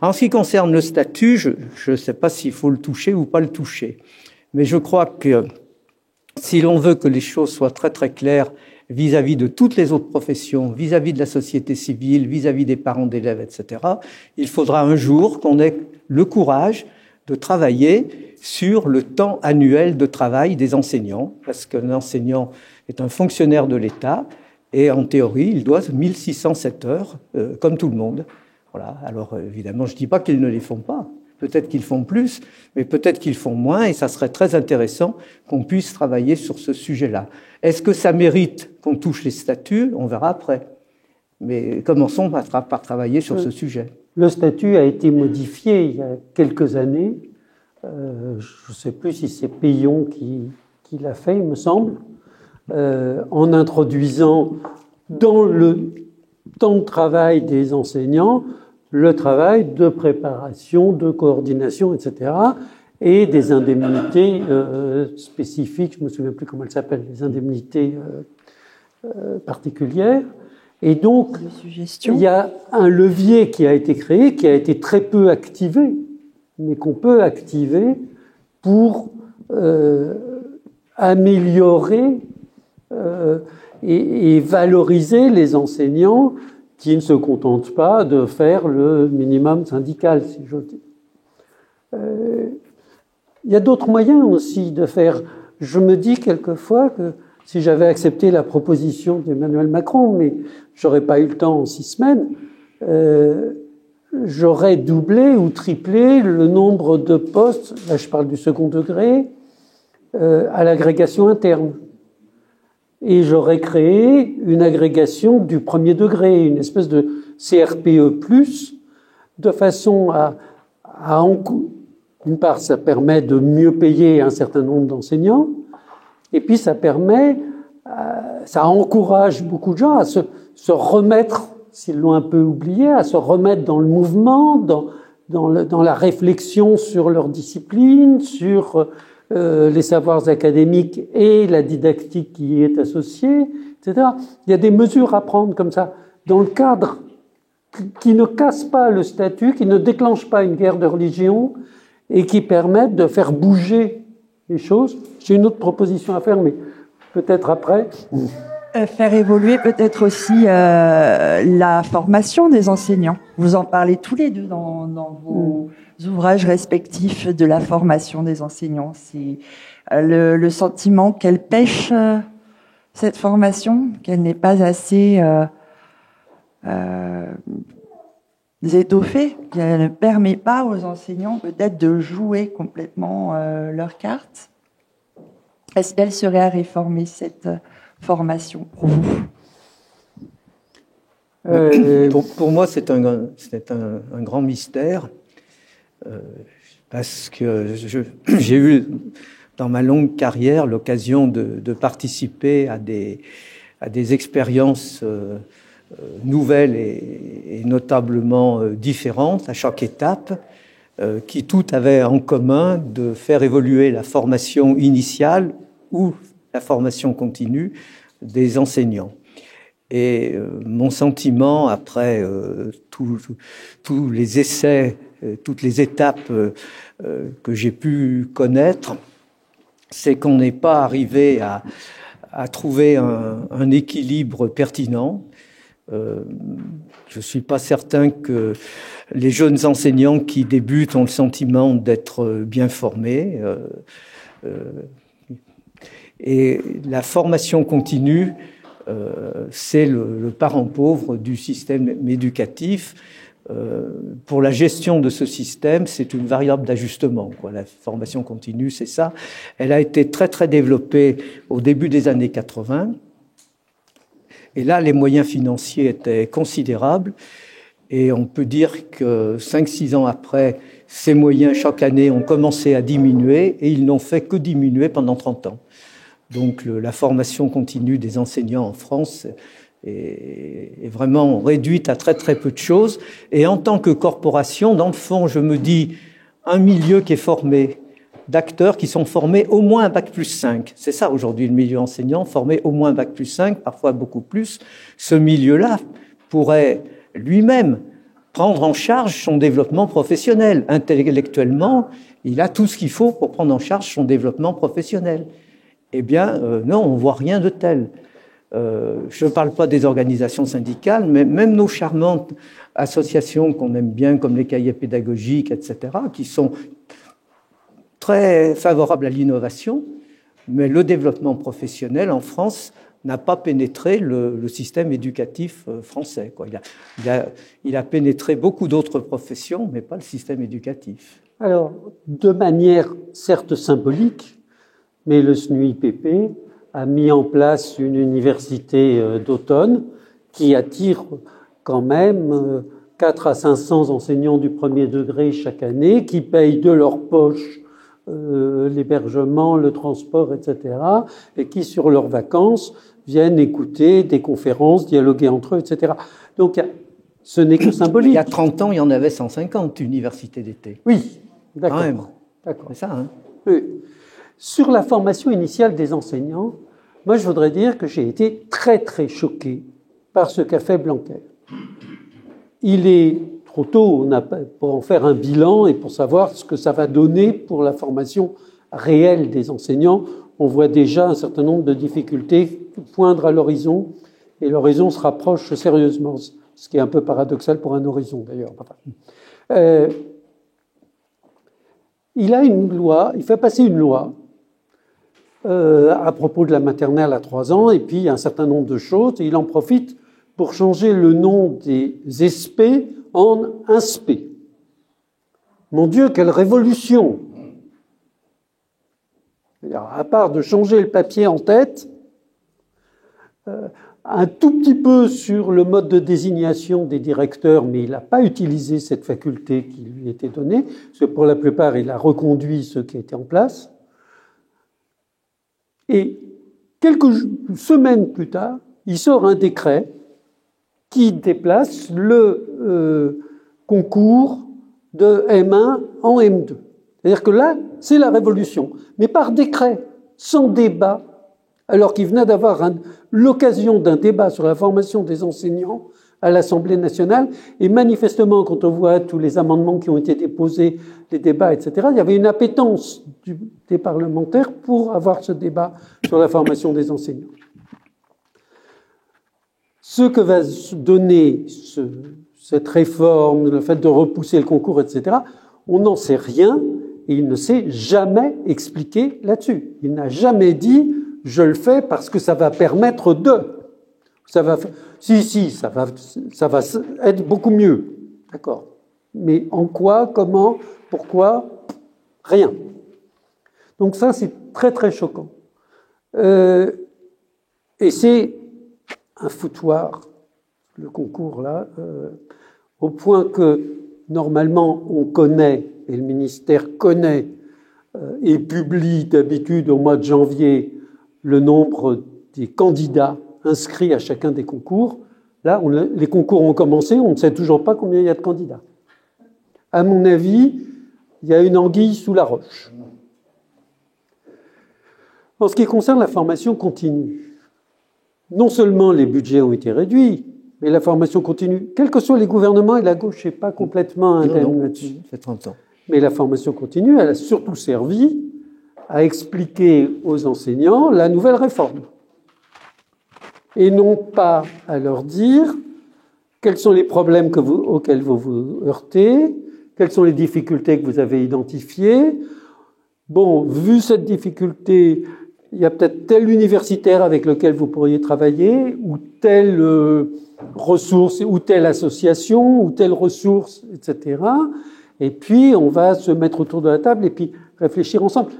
En ce qui concerne le statut, je ne sais pas s'il faut le toucher ou pas le toucher. Mais je crois que si l'on veut que les choses soient très très claires vis-à-vis de toutes les autres professions, vis-à-vis de la société civile, vis-à-vis des parents d'élèves, etc., il faudra un jour qu'on ait le courage de travailler sur le temps annuel de travail des enseignants, parce qu'un enseignant est un fonctionnaire de l'État, et en théorie, il doit 1607 heures, comme tout le monde. Voilà. Alors, évidemment, je ne dis pas qu'ils ne les font pas. Peut-être qu'ils font plus, mais peut-être qu'ils font moins, et ça serait très intéressant qu'on puisse travailler sur ce sujet-là. Est-ce que ça mérite qu'on touche les statuts? On verra après. Mais commençons par travailler sur ce sujet. Le statut a été modifié il y a quelques années. Je ne sais plus si c'est Payon qui l'a fait, il me semble. En introduisant dans le temps de travail des enseignants le travail de préparation, de coordination, etc., et des indemnités spécifiques, je ne me souviens plus comment elles s'appellent, les indemnités particulières. Et donc, il y a un levier qui a été créé, qui a été très peu activé, mais qu'on peut activer pour améliorer et valoriser les enseignants qui ne se contentent pas de faire le minimum syndical, si j'ose dire. Il y a d'autres moyens aussi de faire. Je me dis quelquefois que si j'avais accepté la proposition d'Emmanuel Macron, mais j'aurais pas eu le temps en 6 semaines, j'aurais doublé ou triplé le nombre de postes, là je parle du second degré, à l'agrégation interne. Et j'aurais créé une agrégation du premier degré, une espèce de CRPE+, de façon à d'une part, ça permet de mieux payer un certain nombre d'enseignants, et puis ça encourage beaucoup de gens à se remettre, s'ils l'ont un peu oublié, à se remettre dans le mouvement, dans la réflexion sur leur discipline, sur les savoirs académiques et la didactique qui y est associée, etc. Il y a des mesures à prendre comme ça, dans le cadre qui ne casse pas le statut, qui ne déclenche pas une guerre de religion et qui permettent de faire bouger les choses. J'ai une autre proposition à faire, mais peut-être après. Faire évoluer peut-être aussi la formation des enseignants. Vous en parlez tous les deux dans vos ouvrages respectifs de la formation des enseignants. C'est le sentiment qu'elle pêche, cette formation, qu'elle n'est pas assez étoffée, qu'elle ne permet pas aux enseignants peut-être de jouer complètement leur carte. Est-ce qu'elle serait à réformer cette formation pour vous? Pour moi, c'est un grand mystère, parce que j'ai eu, dans ma longue carrière, l'occasion de participer à des expériences nouvelles et notablement différentes à chaque étape, qui toutes avaient en commun de faire évoluer la formation initiale ou la formation continue des enseignants. Et mon sentiment, après tous les essais, toutes les étapes que j'ai pu connaître, c'est qu'on n'est pas arrivé à trouver un équilibre pertinent. Je suis pas certain que les jeunes enseignants qui débutent ont le sentiment d'être bien formés. Et la formation continue c'est le parent pauvre du système éducatif. Pour la gestion de ce système, c'est une variable d'ajustement, quoi. La formation continue, c'est ça. Elle a été très, très développée au début des années 80. Et là, les moyens financiers étaient considérables. Et on peut dire que 5-6 ans après, ces moyens, chaque année, ont commencé à diminuer. Et ils n'ont fait que diminuer pendant 30 ans. Donc, la formation continue des enseignants en France est vraiment réduite à très très peu de choses. Et en tant que corporation, dans le fond, je me dis, un milieu qui est formé d'acteurs qui sont formés au moins un bac+5. C'est ça aujourd'hui le milieu enseignant, formé au moins un bac+5, parfois beaucoup plus. Ce milieu-là pourrait lui-même prendre en charge son développement professionnel. Intellectuellement, il a tout ce qu'il faut pour prendre en charge son développement professionnel. Eh bien, non, on voit rien de tel. Je ne parle pas des organisations syndicales, mais même nos charmantes associations qu'on aime bien, comme les cahiers pédagogiques, etc., qui sont très favorables à l'innovation, mais le développement professionnel en France n'a pas pénétré le système éducatif français, quoi. Il a pénétré beaucoup d'autres professions, mais pas le système éducatif. Alors, de manière certes symbolique, mais le SNUIPP a mis en place une université d'automne qui attire quand même 400 à 500 enseignants du premier degré chaque année, qui payent de leur poche l'hébergement, le transport, etc., et qui, sur leurs vacances, viennent écouter des conférences, dialoguer entre eux, etc. Donc, ce n'est que symbolique. Il y a 30 ans, il y en avait 150 universités d'été. Oui, d'accord. Quand même. D'accord. C'est ça, hein? Oui. Sur la formation initiale des enseignants, moi, je voudrais dire que j'ai été très, très choqué par ce qu'a fait Blanquer. Il est trop tôt pour en faire un bilan et pour savoir ce que ça va donner pour la formation réelle des enseignants. On voit déjà un certain nombre de difficultés poindre à l'horizon, et l'horizon se rapproche sérieusement, ce qui est un peu paradoxal pour un horizon, d'ailleurs. Il fait passer une loi à propos de la maternelle à 3 ans, et puis un certain nombre de choses, et il en profite pour changer le nom des ESPE en INSPE. Mon Dieu, quelle révolution! À part de changer le papier en tête, un tout petit peu sur le mode de désignation des directeurs, mais il n'a pas utilisé cette faculté qui lui était donnée, parce que pour la plupart, il a reconduit ce qui était en place. Et quelques semaines plus tard, il sort un décret qui déplace le concours de M1 en M2. C'est-à-dire que là, c'est la révolution, mais par décret, sans débat, alors qu'il venait d'avoir l'occasion d'un débat sur la formation des enseignants à l'Assemblée nationale, et manifestement, quand on voit tous les amendements qui ont été déposés, les débats, etc., il y avait une appétence des parlementaires pour avoir ce débat sur la formation des enseignants. Ce que va donner cette réforme, le fait de repousser le concours, etc., on n'en sait rien, et il ne s'est jamais expliqué là-dessus. Il n'a jamais dit « je le fais parce que ça va permettre de ». Ça va être beaucoup mieux, d'accord. Mais en quoi, comment, pourquoi, rien. Donc ça, c'est très très choquant. Et c'est un foutoir, le concours là, au point que normalement on connaît, et le ministère connaît et publie d'habitude au mois de janvier le nombre des candidats inscrits à chacun des concours. Là, les concours ont commencé, on ne sait toujours pas combien il y a de candidats. À mon avis, il y a une anguille sous la roche. En ce qui concerne la formation continue, non seulement les budgets ont été réduits, mais la formation continue, quels que soient les gouvernements, et la gauche n'est pas complètement indemne là-dessus. Ça fait 30 ans. Mais la formation continue, elle a surtout servi à expliquer aux enseignants la nouvelle réforme. Et non pas à leur dire quels sont les problèmes auxquels vous vous heurtez, quelles sont les difficultés que vous avez identifiées. Bon, vu cette difficulté, il y a peut-être tel universitaire avec lequel vous pourriez travailler, ou telle ressource, ou telle association, ou telle ressource, etc. Et puis, on va se mettre autour de la table et puis réfléchir ensemble.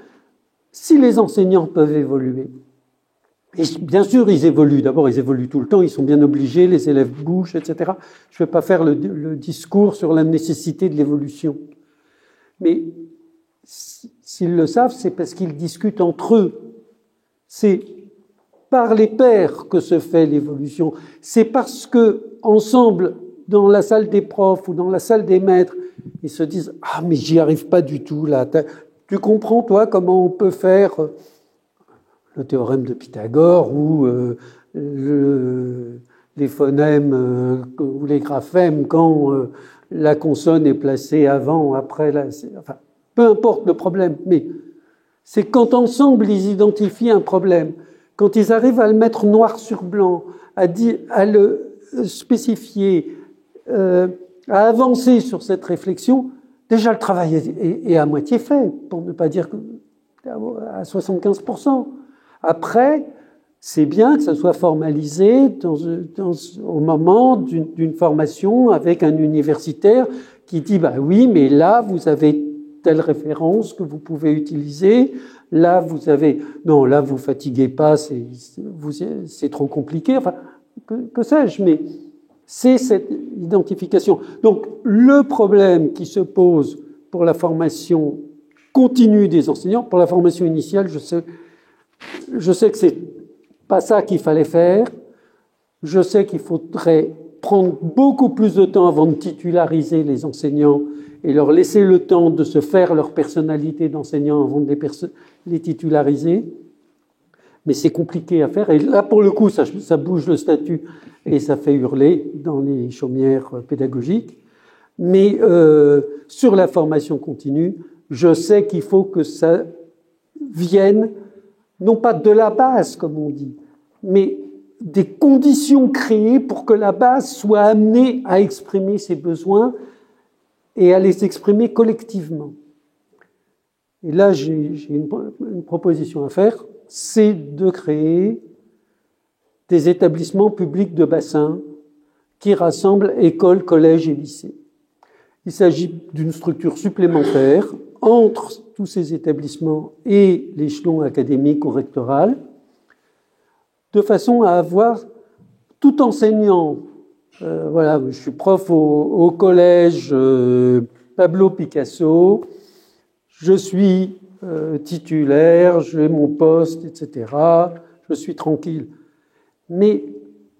Si les enseignants peuvent évoluer, et bien sûr, ils évoluent. D'abord, ils évoluent tout le temps, ils sont bien obligés, les élèves bougent, etc. Je ne vais pas faire le discours sur la nécessité de l'évolution. Mais s'ils le savent, c'est parce qu'ils discutent entre eux. C'est par les pairs que se fait l'évolution. C'est parce que, ensemble, dans la salle des profs ou dans la salle des maîtres, ils se disent « Ah, mais j'y arrive pas du tout, là. Tu comprends, toi, comment on peut faire le théorème de Pythagore ou les phonèmes ou les graphèmes quand la consonne est placée avant, après, enfin, peu importe le problème, mais c'est quand ensemble ils identifient un problème, quand ils arrivent à le mettre noir sur blanc, à le spécifier, à avancer sur cette réflexion, déjà le travail est à moitié fait, pour ne pas dire à 75%. Après, c'est bien que ça soit formalisé au moment d'une formation avec un universitaire qui dit bah oui, mais là vous avez telle référence que vous pouvez utiliser. Là vous avez non, là vous fatiguez pas, c'est trop compliqué. Enfin, que sais-je, mais c'est cette identification. Donc le problème qui se pose pour la formation continue des enseignants, pour la formation initiale, je sais que c'est pas ça qu'il fallait faire. Je sais qu'il faudrait prendre beaucoup plus de temps avant de titulariser les enseignants et leur laisser le temps de se faire leur personnalité d'enseignant avant de les titulariser. Mais c'est compliqué à faire. Et là, pour le coup, ça bouge le statut et ça fait hurler dans les chaumières pédagogiques. Mais sur la formation continue, je sais qu'il faut que ça vienne non pas de la base, comme on dit, mais des conditions créées pour que la base soit amenée à exprimer ses besoins et à les exprimer collectivement. Et là, j'ai une proposition à faire, c'est de créer des établissements publics de bassin qui rassemblent écoles, collèges et lycées. Il s'agit d'une structure supplémentaire entre tous ces établissements et l'échelon académique ou rectoral, de façon à avoir tout enseignant. Voilà, je suis prof au collège Pablo Picasso, je suis titulaire, j'ai mon poste, etc. Je suis tranquille. Mais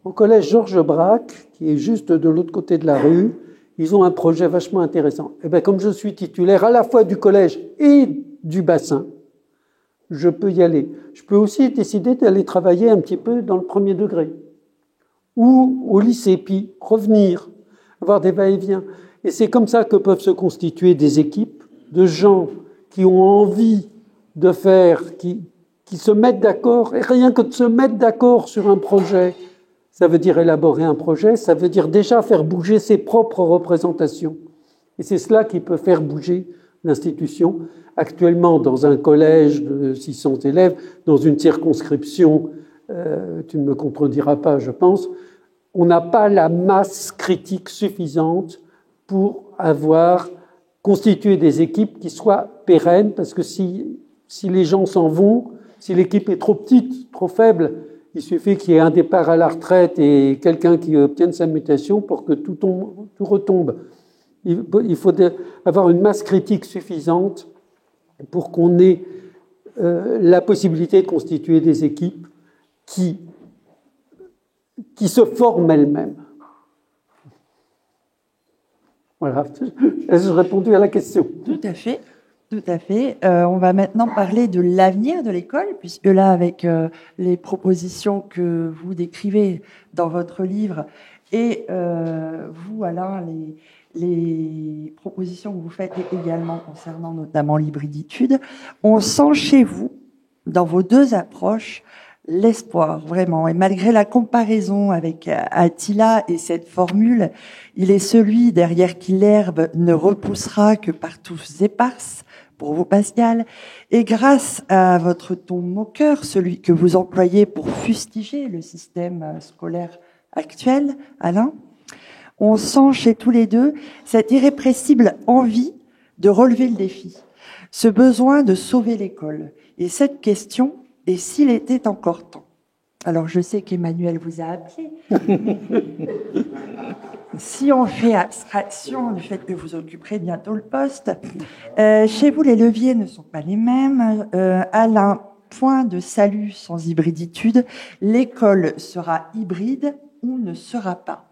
au collège Georges Braque, qui est juste de l'autre côté de la rue, ils ont un projet vachement intéressant. Et bien, comme je suis titulaire à la fois du collège et du bassin, je peux y aller. Je peux aussi décider d'aller travailler un petit peu dans le premier degré ou au lycée, puis revenir, avoir des va-et-vient. Et c'est comme ça que peuvent se constituer des équipes de gens qui ont envie de faire, qui se mettent d'accord, et rien que de se mettre d'accord sur un projet, ça veut dire élaborer un projet, ça veut dire déjà faire bouger ses propres représentations. Et c'est cela qui peut faire bouger l'institution. Actuellement, dans un collège de 600 élèves, dans une circonscription, tu ne me contrediras pas, je pense, on n'a pas la masse critique suffisante pour avoir constitué des équipes qui soient pérennes, parce que si les gens s'en vont, si l'équipe est trop petite, trop faible, il suffit qu'il y ait un départ à la retraite et quelqu'un qui obtienne sa mutation pour que tout retombe. Il faut avoir une masse critique suffisante pour qu'on ait la possibilité de constituer des équipes qui se forment elles-mêmes. Voilà. Est-ce que j'ai répondu à la question? Tout à fait. Tout à fait. On va maintenant parler de l'avenir de l'école, puisque là, avec les propositions que vous décrivez dans votre livre et vous, Alain, les propositions que vous faites également concernant notamment l'hybriditude, on sent chez vous, dans vos deux approches, l'espoir, vraiment. Et malgré la comparaison avec Attila et cette formule, il est celui derrière qui l'herbe ne repoussera que par touffes éparses, pour vous, Pascal. Et grâce à votre ton moqueur, celui que vous employez pour fustiger le système scolaire actuel, Alain, on sent chez tous les deux cette irrépressible envie de relever le défi, ce besoin de sauver l'école. Et cette question, et s'il était encore temps? Alors, je sais qu'Emmanuel vous a appelé. Si on fait abstraction du fait que vous occuperez bientôt le poste, chez vous, les leviers ne sont pas les mêmes. Alain, point de salut sans hybriditude. L'école sera hybride ou ne sera pas.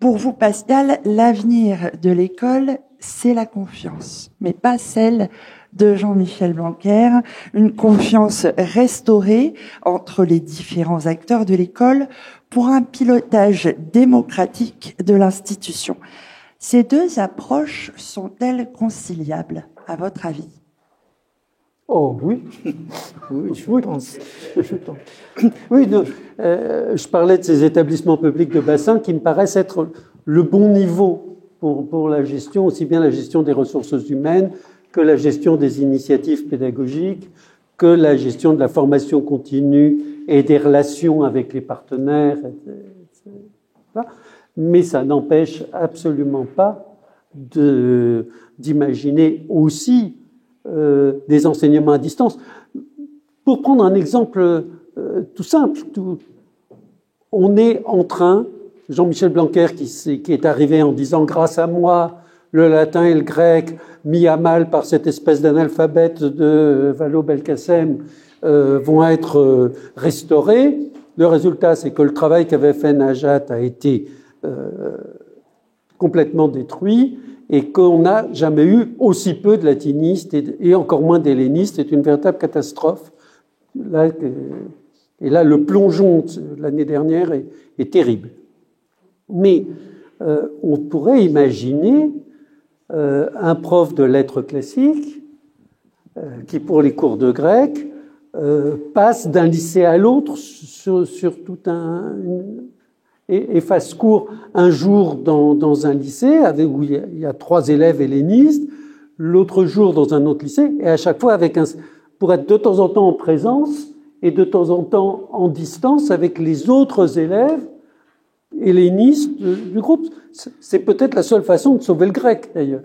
Pour vous, Pascal, l'avenir de l'école, c'est la confiance, mais pas celle de Jean-Michel Blanquer, une confiance restaurée entre les différents acteurs de l'école pour un pilotage démocratique de l'institution. Ces deux approches sont-elles conciliables, à votre avis? Oh oui, Oui, je pense. oui. Je parlais de ces établissements publics de bassin qui me paraissent être le bon niveau pour la gestion, aussi bien la gestion des ressources humaines que la gestion des initiatives pédagogiques, que la gestion de la formation continue et des relations avec les partenaires, etc. Mais ça n'empêche absolument pas d'imaginer aussi des enseignements à distance. Pour prendre un exemple tout simple, on est en train, Jean-Michel Blanquer qui est arrivé en disant « grâce à moi, le latin et le grec, mis à mal par cette espèce d'analphabète de Vallaud-Belkacem, vont être restaurés ». Le résultat, c'est que le travail qu'avait fait Najat a été complètement détruit et qu'on n'a jamais eu aussi peu de latinistes et encore moins d'hellénistes. C'est une véritable catastrophe. Et là, le plongeon de l'année dernière est terrible. Mais on pourrait imaginer un prof de lettres classiques qui, pour les cours de grec, passe d'un lycée à l'autre sur tout et fasse cours un jour dans un lycée où il y a 3 élèves hellénistes, l'autre jour dans un autre lycée, et à chaque fois pour être de temps en temps en présence et de temps en temps en distance avec les autres élèves hellénistes du groupe. C'est peut-être la seule façon de sauver le grec, d'ailleurs.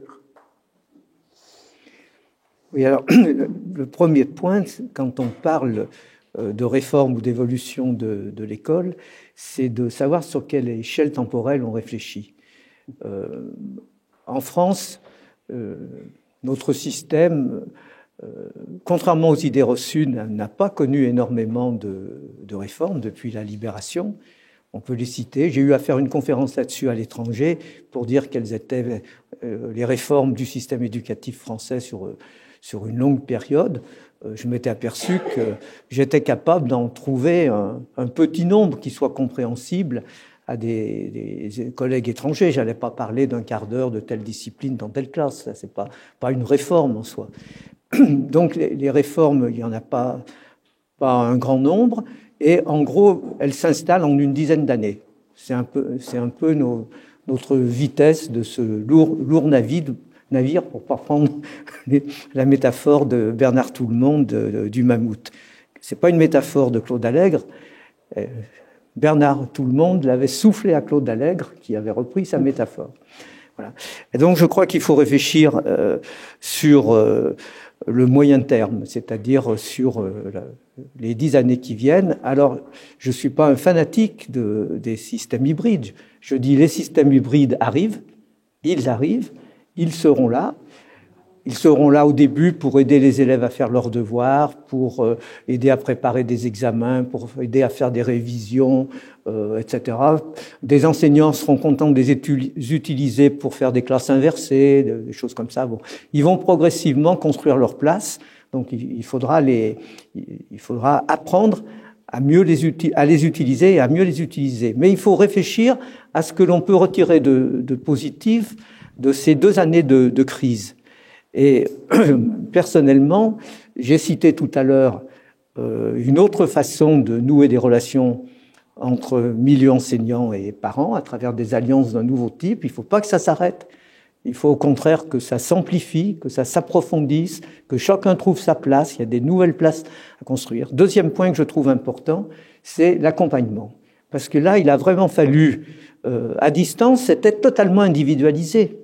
Oui, alors, le premier point, quand on parle de réforme ou d'évolution de l'école, c'est de savoir sur quelle échelle temporelle on réfléchit. En France, notre système, contrairement aux idées reçues, n'a pas connu énormément de réformes depuis la Libération. On peut les citer. J'ai eu à faire une conférence là-dessus à l'étranger pour dire quelles étaient les réformes du système éducatif français sur une longue période. Je m'étais aperçu que j'étais capable d'en trouver un petit nombre qui soit compréhensible à des collègues étrangers. Je n'allais pas parler d'un quart d'heure de telle discipline dans telle classe. Ça, c'est pas une réforme en soi. Donc les réformes, il n'y en a pas un grand nombre. Et en gros, elles s'installent en une dizaine d'années. C'est un peu notre vitesse de ce lourd navire, pour pas prendre la métaphore de Bernard Tout-le-Monde du mammouth. C'est pas une métaphore de Claude Allègre. Bernard Tout-le-Monde l'avait soufflé à Claude Allègre, qui avait repris sa métaphore. Voilà. Et donc, je crois qu'il faut réfléchir sur le moyen terme, c'est-à-dire sur les 10 années qui viennent. Alors, je suis pas un fanatique des systèmes hybrides. Je dis les systèmes hybrides arrivent, ils seront là. Ils seront là au début pour aider les élèves à faire leurs devoirs, pour aider à préparer des examens, pour aider à faire des révisions, etc. Des enseignants seront contents de les utiliser pour faire des classes inversées, des choses comme ça. Bon. Ils vont progressivement construire leur place, donc il faudra apprendre à les utiliser et à mieux les utiliser. Mais il faut réfléchir à ce que l'on peut retirer de positif de ces 2 années de crise. Et personnellement, j'ai cité tout à l'heure une autre façon de nouer des relations entre milieu enseignants et parents à travers des alliances d'un nouveau type. Il ne faut pas que ça s'arrête. Il faut au contraire que ça s'amplifie, que ça s'approfondisse, que chacun trouve sa place. Il y a des nouvelles places à construire. Deuxième point que je trouve important, c'est l'accompagnement. Parce que là, il a vraiment fallu, à distance, c'était totalement individualisé.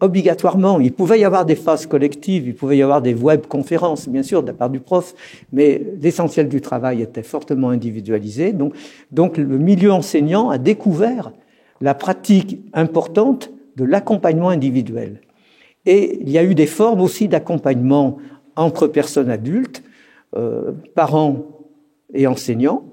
Obligatoirement. Il pouvait y avoir des phases collectives, il pouvait y avoir des webconférences, bien sûr, de la part du prof, mais l'essentiel du travail était fortement individualisé. Donc le milieu enseignant a découvert la pratique importante de l'accompagnement individuel. Et il y a eu des formes aussi d'accompagnement entre personnes adultes, parents et enseignants,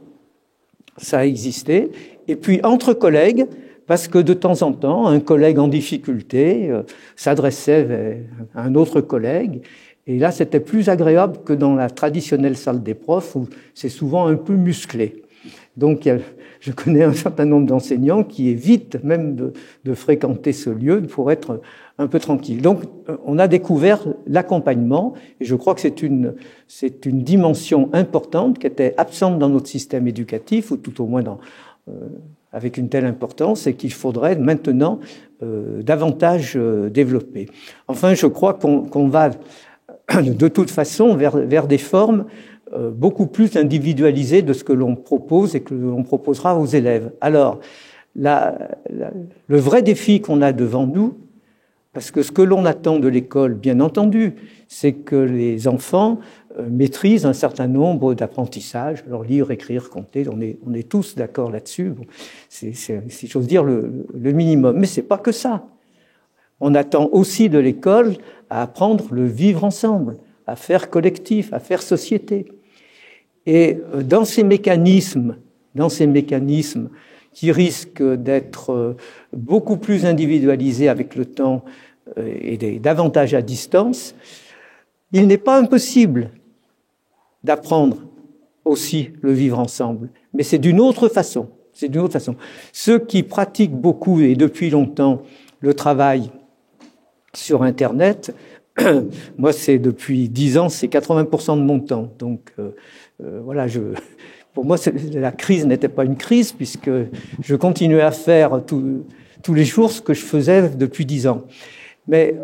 ça a existé, et puis entre collègues, parce que de temps en temps, un collègue en difficulté s'adressait vers un autre collègue, et là c'était plus agréable que dans la traditionnelle salle des profs, où c'est souvent un peu musclé. Donc je connais un certain nombre d'enseignants qui évitent même de fréquenter ce lieu pour être un peu tranquille. Donc on a découvert l'accompagnement, et je crois que c'est une dimension importante qui était absente dans notre système éducatif, ou tout au moins avec une telle importance, et qu'il faudrait maintenant davantage développer. Enfin, je crois qu'on va de toute façon vers des formes beaucoup plus individualisées de ce que l'on propose et que l'on proposera aux élèves. Alors, le vrai défi qu'on a devant nous, parce que ce que l'on attend de l'école, bien entendu, c'est que les enfants maîtrisent un certain nombre d'apprentissages. Alors lire, écrire, compter, on est tous d'accord là-dessus. Bon, c'est, si j'ose dire, le minimum. Mais c'est pas que ça. On attend aussi de l'école à apprendre le vivre ensemble, à faire collectif, à faire société. Et dans ces mécanismes qui risquent d'être beaucoup plus individualisés avec le temps et davantage à distance, il n'est pas impossible d'apprendre aussi le vivre ensemble. Mais c'est d'une autre façon. C'est d'une autre façon. Ceux qui pratiquent beaucoup et depuis longtemps le travail sur Internet, moi c'est depuis 10 ans, c'est 80% de mon temps. Donc voilà, pour moi la crise n'était pas une crise puisque je continuais à faire tous les jours ce que je faisais depuis 10 ans. Mais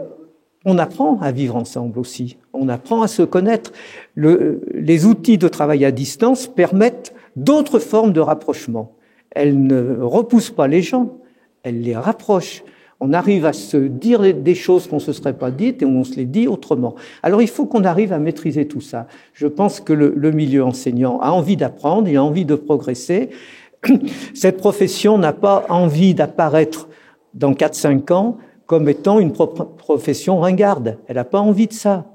on apprend à vivre ensemble aussi, on apprend à se connaître. Les outils de travail à distance permettent d'autres formes de rapprochement. Elles ne repoussent pas les gens, elles les rapprochent. On arrive à se dire des choses qu'on ne se serait pas dites et on se les dit autrement. Alors il faut qu'on arrive à maîtriser tout ça. Je pense que le milieu enseignant a envie d'apprendre, il a envie de progresser. Cette profession n'a pas envie d'apparaître dans 4-5 ans comme étant une profession ringarde. Elle n'a pas envie de ça.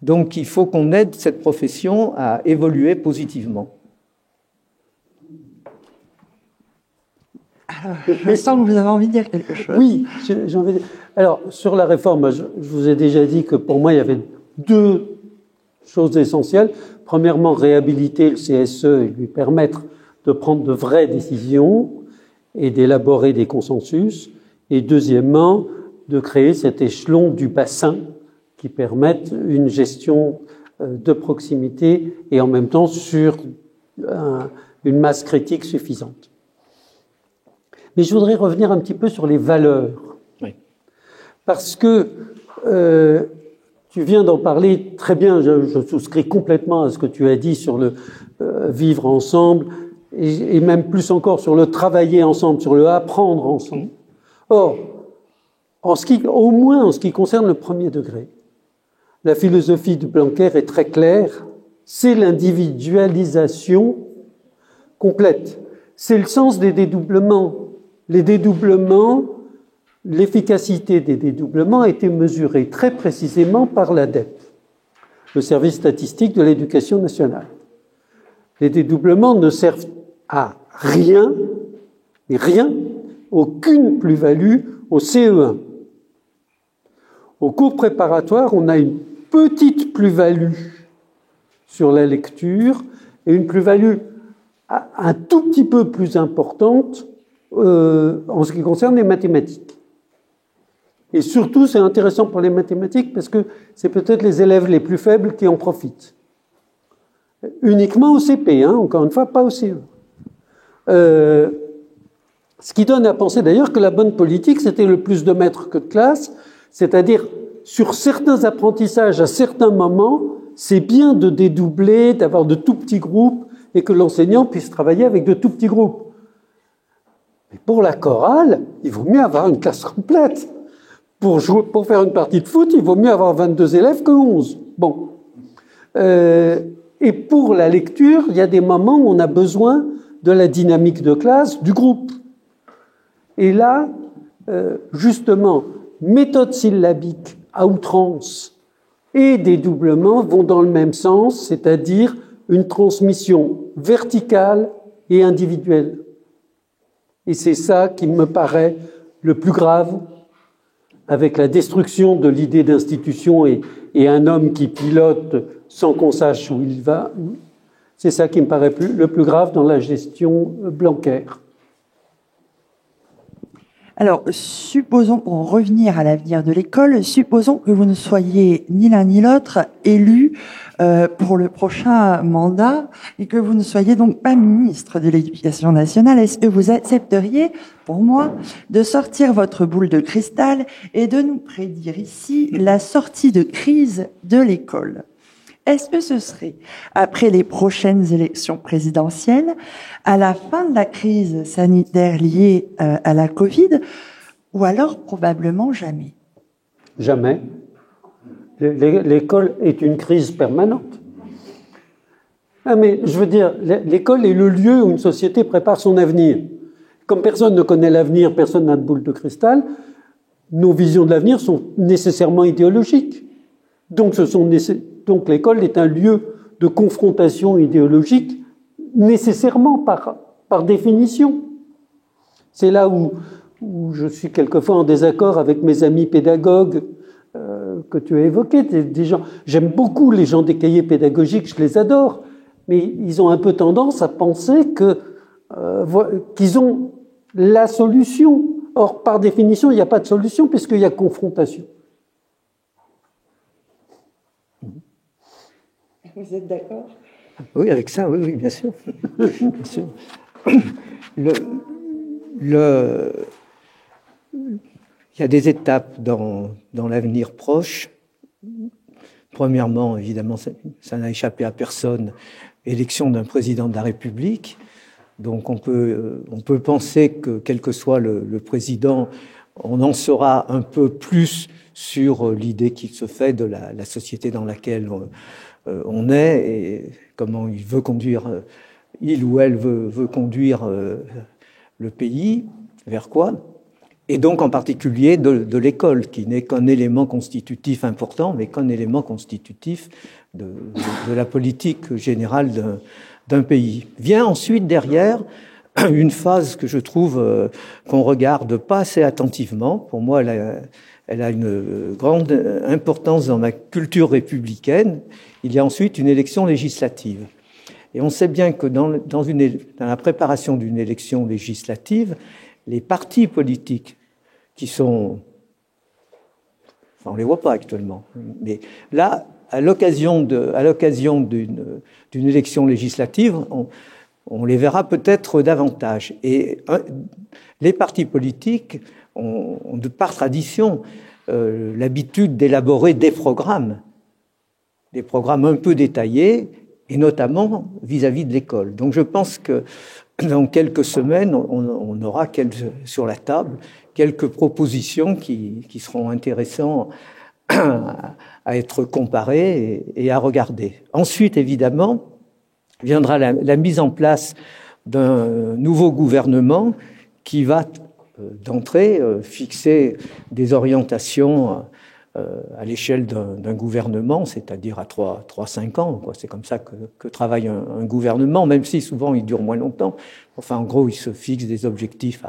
Donc il faut qu'on aide cette profession à évoluer positivement. Je sens que vous avez envie de dire quelque chose. Oui, j'ai envie de dire. Alors, sur la réforme, je vous ai déjà dit que pour moi, il y avait 2 choses essentielles. Premièrement, réhabiliter le CSE et lui permettre de prendre de vraies décisions et d'élaborer des consensus. Et deuxièmement, de créer cet échelon du bassin qui permette une gestion de proximité et en même temps sur une masse critique suffisante. Mais je voudrais revenir un petit peu sur les valeurs. Oui. Parce que tu viens d'en parler très bien, je souscris complètement à ce que tu as dit sur le vivre ensemble et même plus encore sur le travailler ensemble, sur le apprendre ensemble. Or, au moins en ce qui concerne le premier degré, la philosophie de Blanquer est très claire, c'est l'individualisation complète. C'est le sens des dédoublements. Les dédoublements, l'efficacité des dédoublements a été mesurée très précisément par l'ADEP, le service statistique de l'éducation nationale. Les dédoublements ne servent à rien, aucune plus-value au CE1. Au cours préparatoire, on a une petite plus-value sur la lecture et une plus-value un tout petit peu plus importante en ce qui concerne les mathématiques. Et surtout, c'est intéressant pour les mathématiques parce que c'est peut-être les élèves les plus faibles qui en profitent. Uniquement au CP, encore une fois, pas au CE. Ce qui donne à penser d'ailleurs que la bonne politique, c'était le plus de maîtres que de classes, c'est-à-dire sur certains apprentissages, à certains moments, c'est bien de dédoubler, d'avoir de tout petits groupes et que l'enseignant puisse travailler avec de tout petits groupes. Mais pour la chorale, il vaut mieux avoir une classe complète. Pour faire une partie de foot, il vaut mieux avoir 22 élèves que 11. Bon. Et pour la lecture, il y a des moments où on a besoin de la dynamique de classe du groupe. Et là, justement, méthode syllabique à outrance et dédoublement vont dans le même sens, c'est-à-dire une transmission verticale et individuelle. Et c'est ça qui me paraît le plus grave, avec la destruction de l'idée d'institution et un homme qui pilote sans qu'on sache où il va. C'est ça qui me paraît le plus grave dans la gestion Blanquer. Alors, supposons, pour en revenir à l'avenir de l'école, supposons que vous ne soyez ni l'un ni l'autre élu pour le prochain mandat et que vous ne soyez donc pas ministre de l'Éducation nationale. Est-ce que vous accepteriez, pour moi, de sortir votre boule de cristal et de nous prédire ici la sortie de crise de l'école ? Est-ce que ce serait après les prochaines élections présidentielles, à la fin de la crise sanitaire liée à la Covid, ou alors probablement jamais? Jamais. L'école est une crise permanente. Ah, mais je veux dire, l'école est le lieu où une société prépare son avenir. Comme personne ne connaît l'avenir, personne n'a de boule de cristal, nos visions de l'avenir sont nécessairement idéologiques. Donc l'école est un lieu de confrontation idéologique nécessairement par définition. C'est là où je suis quelquefois en désaccord avec mes amis pédagogues que tu as évoqués. Des gens, j'aime beaucoup les gens des cahiers pédagogiques, je les adore, mais ils ont un peu tendance à penser qu'ils ont la solution. Or, par définition, il n'y a pas de solution puisqu'il y a confrontation. Vous êtes d'accord? Oui, avec ça, oui, bien sûr. Bien sûr. Il y a des étapes dans l'avenir proche. Premièrement, évidemment, ça n'a échappé à personne, élection d'un président de la République. Donc on peut penser que, quel que soit le président, on en saura un peu plus sur l'idée qu'il se fait de la société dans laquelle on est et comment il veut conduire, il ou elle veut conduire le pays, vers quoi. Et donc en particulier de l'école, qui n'est qu'un élément constitutif important, mais qu'un élément constitutif de la politique générale d'un pays. Vient ensuite derrière une phase que je trouve qu'on regarde pas assez attentivement. Pour moi, elle a une grande importance dans ma culture républicaine. Il y a ensuite une élection législative. Et on sait bien que dans la préparation d'une élection législative, les partis politiques qui sont... Enfin, on les voit pas actuellement. Mais là, à l'occasion d'une élection législative, on les verra peut-être davantage. Et les partis politiques ont de par tradition l'habitude d'élaborer des programmes un peu détaillés, et notamment vis-à-vis de l'école. Donc je pense que dans quelques semaines, on aura sur la table quelques propositions qui seront intéressantes à être comparées et à regarder. Ensuite, évidemment, viendra la mise en place d'un nouveau gouvernement qui va d'entrée fixer des orientations à l'échelle d'un gouvernement, c'est-à-dire à 3-5 ans. C'est comme ça que travaille un gouvernement, même si souvent il dure moins longtemps. Enfin, en gros, il se fixe des objectifs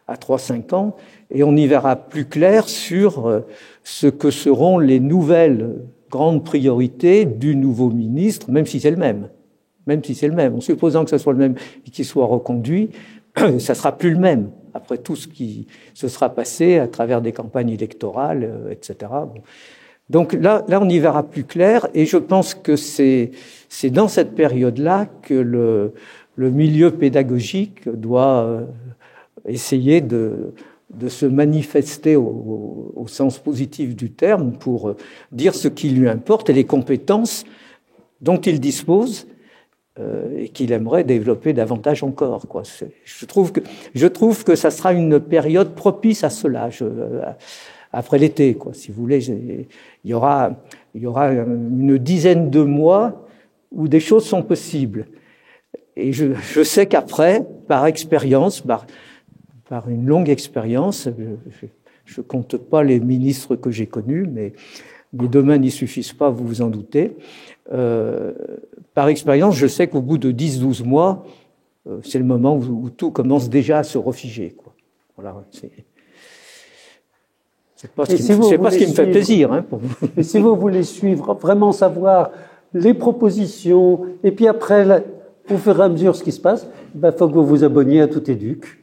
à 3-5 ans, et on y verra plus clair sur ce que seront les nouvelles grandes priorités du nouveau ministre, même si c'est le même. En supposant que ce soit le même et qu'il soit reconduit, ça sera plus le même. Après tout ce qui se sera passé à travers des campagnes électorales, etc. Bon. Donc là, on y verra plus clair, et je pense que c'est dans cette période-là que le milieu pédagogique doit essayer de se manifester au sens positif du terme pour dire ce qui lui importe et les compétences dont il dispose et qu'il aimerait développer davantage encore, quoi. Je trouve que ça sera une période propice à cela, après l'été, quoi. Si vous voulez, il y aura une dizaine de mois où des choses sont possibles. Et je sais qu'après, par expérience, par une longue expérience, je compte pas les ministres que j'ai connus, mais les domaines n'y suffisent pas, vous vous en doutez. Par expérience, je sais qu'au bout de 10-12 mois, c'est le moment où tout commence déjà à se refiger, quoi. Voilà, c'est pas ce qui me fait plaisir, hein, pour vous. Et si vous voulez suivre, vraiment savoir les propositions, et puis après, au fur et à mesure ce qui se passe, il faut que vous vous abonniez à Tout Éduc.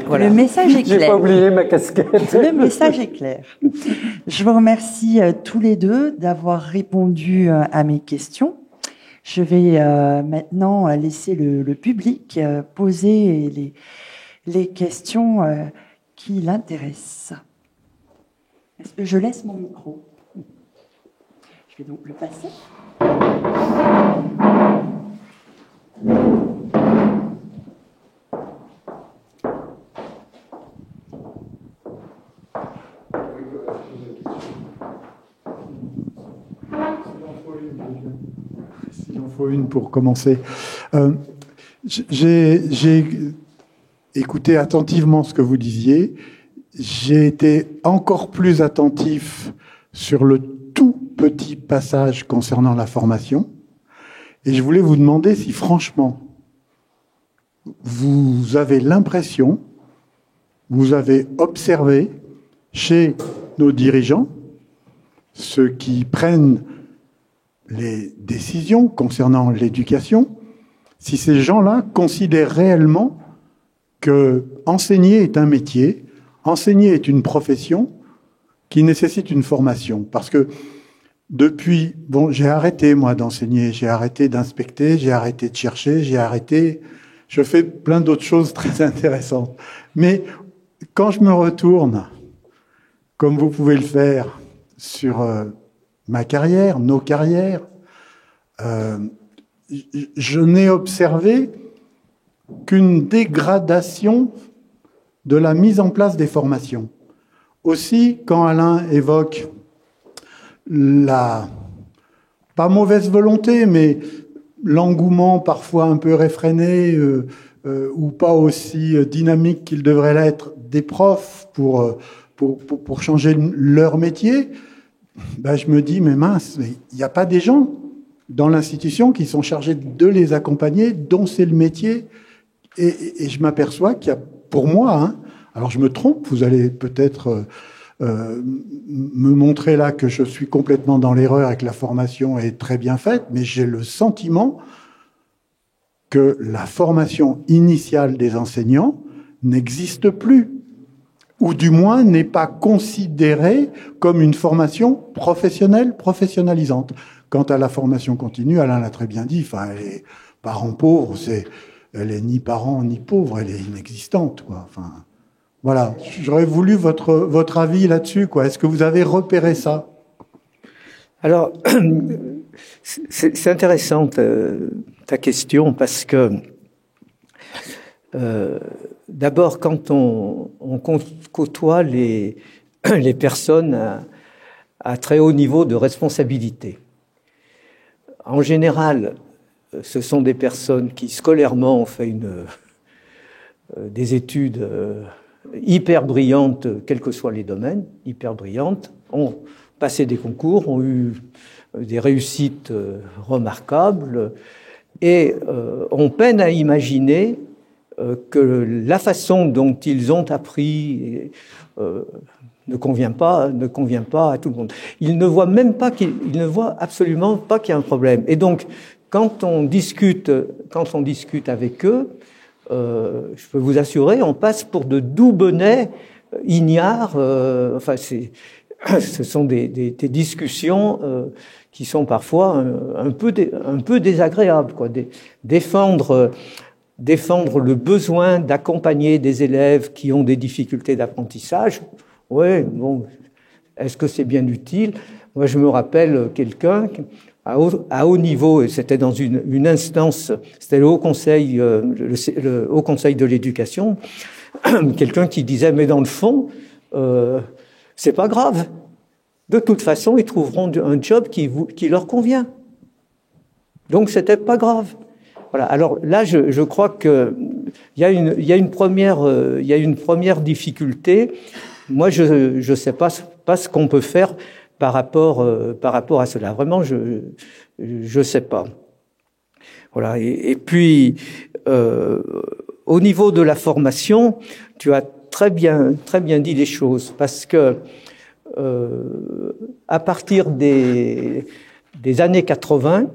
Voilà. Le message est clair. J'ai pas oublié ma casquette. Le message est clair. Je vous remercie tous les deux d'avoir répondu à mes questions. Je vais maintenant laisser le public poser les questions qui l'intéressent. Est-ce que je laisse mon micro? Je vais donc le passer. S'il en faut une pour commencer. J'ai écouté attentivement ce que vous disiez. J'ai été encore plus attentif sur le tout petit passage concernant la formation. Et je voulais vous demander si, franchement, vous avez l'impression, vous avez observé chez nos dirigeants, ceux qui prennent les décisions concernant l'éducation, si ces gens-là considèrent réellement que enseigner est un métier, enseigner est une profession qui nécessite une formation. Parce que depuis, j'ai arrêté, moi, d'enseigner, j'ai arrêté d'inspecter, j'ai arrêté de chercher, je fais plein d'autres choses très intéressantes. Mais quand je me retourne, comme vous pouvez le faire sur ma carrière, nos carrières, je n'ai observé qu'une dégradation de la mise en place des formations. Aussi, quand Alain évoque la, pas mauvaise volonté, mais l'engouement parfois un peu réfréné ou pas aussi dynamique qu'il devrait l'être des profs pour changer leur métier, je me dis, mais mince, il n'y a pas des gens dans l'institution qui sont chargés de les accompagner, dont c'est le métier. Et je m'aperçois qu'il y a, pour moi, alors je me trompe, vous allez peut-être me montrer là que je suis complètement dans l'erreur et que la formation est très bien faite, mais j'ai le sentiment que la formation initiale des enseignants n'existe plus, ou du moins n'est pas considérée comme une formation professionnelle, professionnalisante. Quant à la formation continue, Alain l'a très bien dit, les parents pauvres, elle est ni parent ni pauvre, elle est inexistante, quoi. Voilà, j'aurais voulu votre avis là-dessus, quoi. Est-ce que vous avez repéré ça? Alors, c'est intéressant ta question, parce que d'abord, quand on côtoie les personnes à très haut niveau de responsabilité, en général, ce sont des personnes qui scolairement ont fait des études hyper brillantes, quels que soient les domaines, hyper brillantes, ont passé des concours, ont eu des réussites remarquables, et on peine à imaginer que la façon dont ils ont appris ne convient pas à tout le monde. Ils ne voient absolument pas qu'il y a un problème. Et donc, quand on discute avec eux, je peux vous assurer, on passe pour de doux bonnets ignares. Ce sont des discussions qui sont parfois un peu désagréables, quoi. Défendre défendre le besoin d'accompagner des élèves qui ont des difficultés d'apprentissage. Ouais, bon, est-ce que c'est bien utile? Moi, je me rappelle quelqu'un à haut niveau, et c'était dans une instance, c'était le Haut Conseil, le Haut Conseil de l'éducation, quelqu'un qui disait, mais dans le fond, c'est pas grave. De toute façon, ils trouveront un job qui leur convient. Donc, c'était pas grave. Voilà. Alors là, je crois que il y a une première difficulté. Moi, je sais pas ce qu'on peut faire par rapport à cela. Vraiment, je sais pas. Voilà. Et puis, au niveau de la formation, tu as très bien dit les choses, parce que à partir des années 80,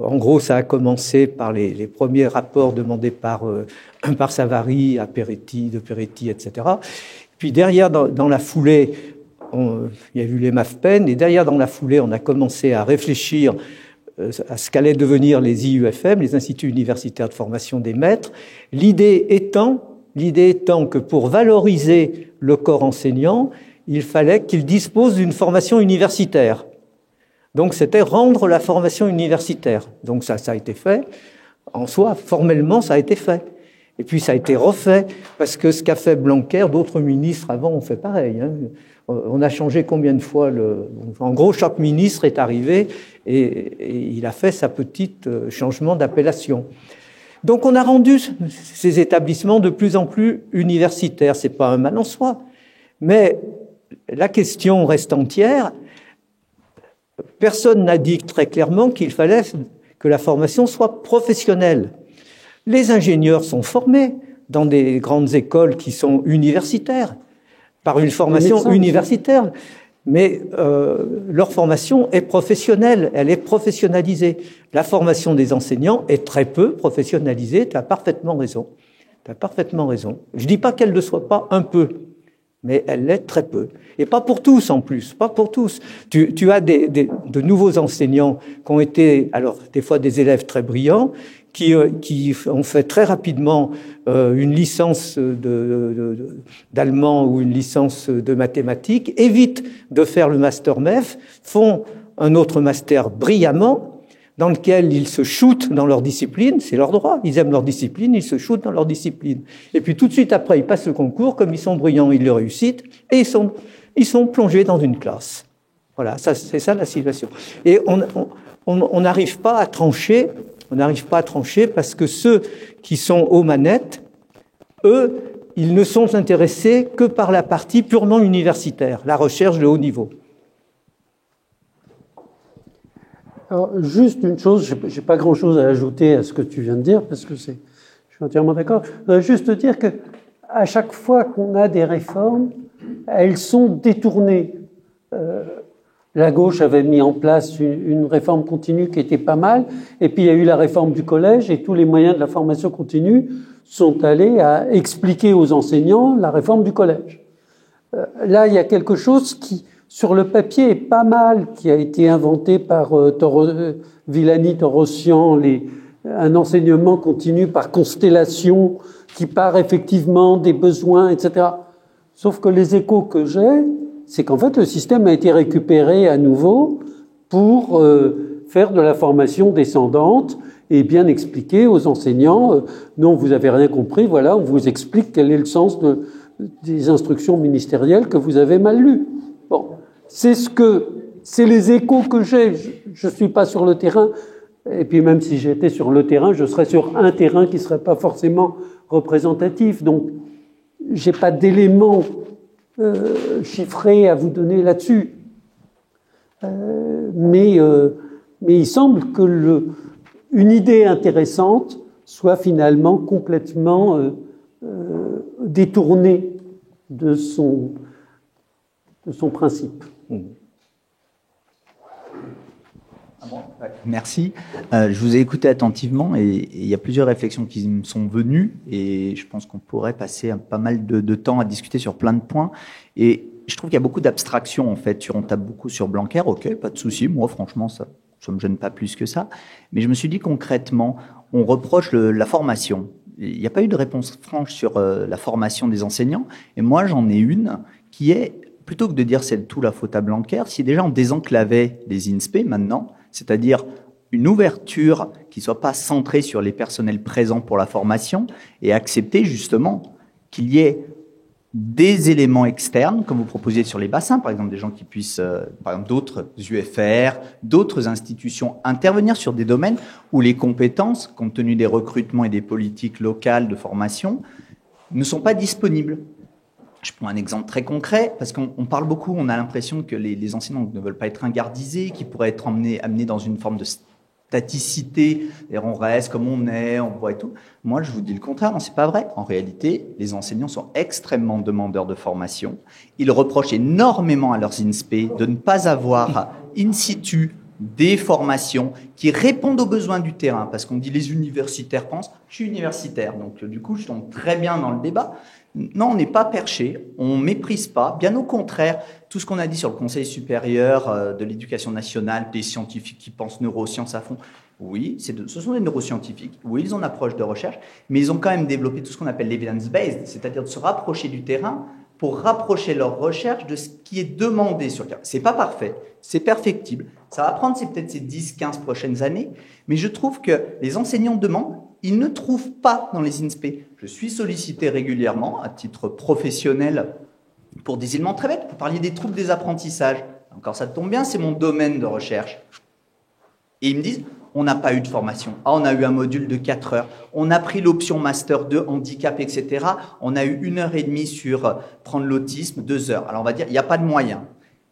en gros, ça a commencé par les premiers rapports demandés par Savary, de Peretti, etc. Puis derrière, dans la foulée, il y a eu les MAFPEN, et derrière, dans la foulée, on a commencé à réfléchir à ce qu'allaient devenir les IUFM, les Instituts universitaires de formation des maîtres. L'idée étant que pour valoriser le corps enseignant, il fallait qu'il dispose d'une formation universitaire. Donc, c'était rendre la formation universitaire. Donc, ça a été fait. En soi, formellement, ça a été fait. Et puis, ça a été refait, parce que ce qu'a fait Blanquer, d'autres ministres avant ont fait pareil. Hein. On a changé combien de fois En gros, chaque ministre est arrivé et il a fait sa petite changement d'appellation. Donc, on a rendu ces établissements de plus en plus universitaires. C'est pas un mal en soi. Mais la question reste entière. Personne n'a dit très clairement qu'il fallait que la formation soit professionnelle. Les ingénieurs sont formés dans des grandes écoles qui sont universitaires, par une formation universitaire. Mais leur formation est professionnelle, elle est professionnalisée. La formation des enseignants est très peu professionnalisée, tu as parfaitement raison. Je dis pas qu'elle ne soit pas un peu, mais elle l'est très peu. Et pas pour tous en plus, pas pour tous. Tu as de nouveaux enseignants qui ont été, alors des fois des élèves très brillants, qui ont fait très rapidement une licence d'allemand ou une licence de mathématiques, évitent de faire le master MEF, font un autre master brillamment, dans lequel ils se shootent dans leur discipline, c'est leur droit, ils aiment leur discipline, ils se shootent dans leur discipline. Et puis tout de suite après, ils passent le concours, comme ils sont brillants, ils le réussissent, et ils sont plongés dans une classe. Voilà, c'est ça la situation. Et on n'arrive pas à trancher, parce que ceux qui sont aux manettes, eux, ils ne sont intéressés que par la partie purement universitaire, la recherche de haut niveau. Alors, juste une chose, j'ai pas grand-chose à ajouter à ce que tu viens de dire, parce que je suis entièrement d'accord. Je voudrais juste dire que à chaque fois qu'on a des réformes, elles sont détournées. La gauche avait mis en place une réforme continue qui était pas mal, et puis il y a eu la réforme du collège, et tous les moyens de la formation continue sont allés à expliquer aux enseignants la réforme du collège. Là, il y a quelque chose qui, sur le papier, est pas mal, qui a été inventé par Villani-Torossian, un enseignement continu par constellation, qui part effectivement des besoins, etc. Sauf que les échos que j'ai, c'est qu'en fait, le système a été récupéré à nouveau pour faire de la formation descendante et bien expliquer aux enseignants, non, vous avez rien compris, voilà, on vous explique quel est le sens des instructions ministérielles que vous avez mal lues. Bon, c'est les échos que j'ai. Je suis pas sur le terrain, et puis même si j'étais sur le terrain, je serais sur un terrain qui serait pas forcément représentatif. Donc, j'ai pas d'éléments chiffrés à vous donner là-dessus. Mais il semble que une idée intéressante soit finalement complètement détournée de son principe. Merci. Je vous ai écouté attentivement et il y a plusieurs réflexions qui me sont venues et je pense qu'on pourrait passer pas mal de temps à discuter sur plein de points. Et je trouve qu'il y a beaucoup d'abstraction en fait. On tape beaucoup sur Blanquer, ok, pas de souci. Moi, franchement, ça ça ne me gêne pas plus que ça. Mais je me suis dit concrètement, on reproche la formation. Il n'y a pas eu de réponse franche sur la formation des enseignants. Et moi, j'en ai une qui est, plutôt que de dire c'est tout la faute à Blanquer, si déjà on désenclavait les INSPE maintenant, c'est-à-dire une ouverture qui ne soit pas centrée sur les personnels présents pour la formation et accepter justement qu'il y ait des éléments externes, comme vous proposiez sur les bassins, par exemple des gens qui puissent, par exemple d'autres UFR, d'autres institutions, intervenir sur des domaines où les compétences, compte tenu des recrutements et des politiques locales de formation, ne sont pas disponibles. Je prends un exemple très concret, parce qu'on parle beaucoup, on a l'impression que les enseignants ne veulent pas être ingardisés, qu'ils pourraient être amenés dans une forme de staticité, on reste comme on est, on voit et tout. Moi, je vous dis le contraire, non, c'est pas vrai. En réalité, les enseignants sont extrêmement demandeurs de formation. Ils reprochent énormément à leurs INSPE de ne pas avoir in situ des formations qui répondent aux besoins du terrain, parce qu'on dit les universitaires pensent, je suis universitaire, donc du coup, je tombe très bien dans le débat. Non, on n'est pas perché, on ne méprise pas, bien au contraire, tout ce qu'on a dit sur le Conseil supérieur de l'éducation nationale, des scientifiques qui pensent neurosciences à fond, oui, ce sont des neuroscientifiques, oui, ils ont une approche de recherche, mais ils ont quand même développé tout ce qu'on appelle l'evidence-based, c'est-à-dire de se rapprocher du terrain pour rapprocher leur recherche de ce qui est demandé sur le terrain. C'est pas parfait, c'est perfectible, ça va prendre peut-être ces 10-15 prochaines années, mais je trouve que les enseignants demandent, ils ne trouvent pas dans les INSPE. Je suis sollicité régulièrement, à titre professionnel, pour des éléments très bêtes. Vous parliez des troubles des apprentissages. Encore ça tombe bien, c'est mon domaine de recherche. Et ils me disent, on n'a pas eu de formation. Ah, on a eu un module de 4 heures. On a pris l'option Master 2, handicap, etc. On a eu 1h30 sur prendre l'autisme, 2 heures. Alors on va dire, il n'y a pas de moyens.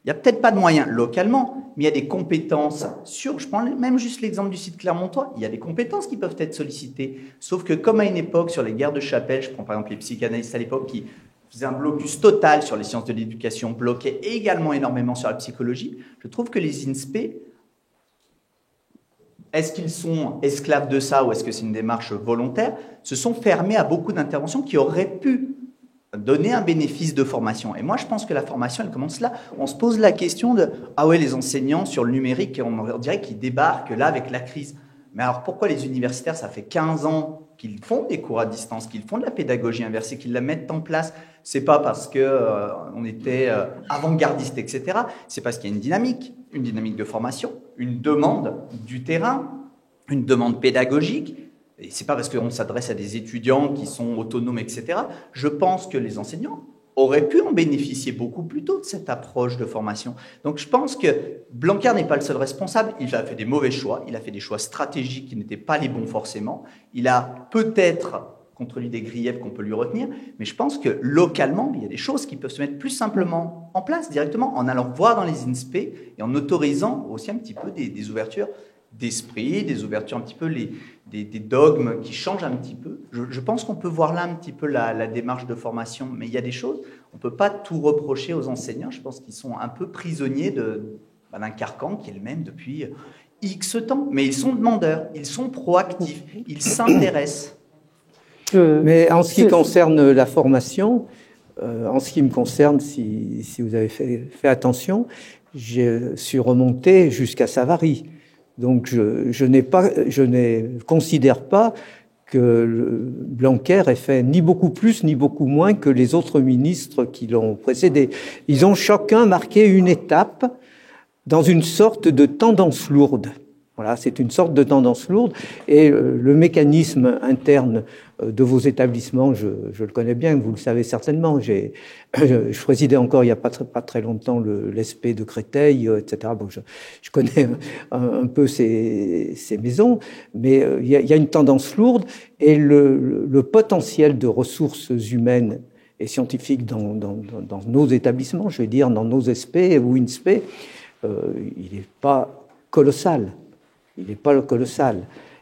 Il n'y a peut-être pas de moyens localement, mais il y a des compétences je prends même juste l'exemple du site Clermontois, il y a des compétences qui peuvent être sollicitées. Sauf que comme à une époque, sur les guerres de chapelle, je prends par exemple les psychanalystes à l'époque qui faisaient un blocus total sur les sciences de l'éducation, bloquaient également énormément sur la psychologie, je trouve que les INSPE, est-ce qu'ils sont esclaves de ça ou est-ce que c'est une démarche volontaire, se sont fermés à beaucoup d'interventions qui auraient pu donner un bénéfice de formation. Et moi, je pense que la formation, elle commence là. On se pose la question de « Ah ouais, les enseignants sur le numérique, on dirait qu'ils débarquent là avec la crise. » Mais alors, pourquoi les universitaires, ça fait 15 ans qu'ils font des cours à distance, qu'ils font de la pédagogie inversée, qu'ils la mettent en place? C'est pas parce qu'on était avant-gardiste, etc. C'est parce qu'il y a une dynamique de formation, une demande du terrain, une demande pédagogique. Et c'est pas parce qu'on s'adresse à des étudiants qui sont autonomes, etc. Je pense que les enseignants auraient pu en bénéficier beaucoup plus tôt de cette approche de formation. Donc je pense que Blanquer n'est pas le seul responsable. Il a fait des mauvais choix. Il a fait des choix stratégiques qui n'étaient pas les bons forcément. Il a peut-être contre lui des griefs qu'on peut lui retenir. Mais je pense que localement, il y a des choses qui peuvent se mettre plus simplement en place directement en allant voir dans les INSPE et en autorisant aussi un petit peu des ouvertures d'esprit, des ouvertures un petit peu, des dogmes qui changent un petit peu. Je pense qu'on peut voir là un petit peu la démarche de formation, mais il y a des choses, on ne peut pas tout reprocher aux enseignants, je pense qu'ils sont un peu prisonniers d'un carcan qui est le même depuis X temps, mais ils sont demandeurs, ils sont proactifs, ils s'intéressent. Mais en ce qui concerne la formation, en ce qui me concerne, si vous avez fait attention, je suis remonté jusqu'à Savary. Donc je ne considère pas que Blanquer ait fait ni beaucoup plus ni beaucoup moins que les autres ministres qui l'ont précédé. Ils ont chacun marqué une étape dans une sorte de tendance lourde. Voilà, c'est une sorte de tendance lourde. Et le mécanisme interne de vos établissements, je le connais bien, vous le savez certainement. Je présidais encore il n'y a pas très longtemps l'ESP de Créteil, etc. Bon, je connais un peu ces maisons, mais il y a une tendance lourde et le potentiel de ressources humaines et scientifiques dans nos établissements, je vais dire dans nos SP ou INSPE, il n'est pas colossal. Il n'est pas colossal.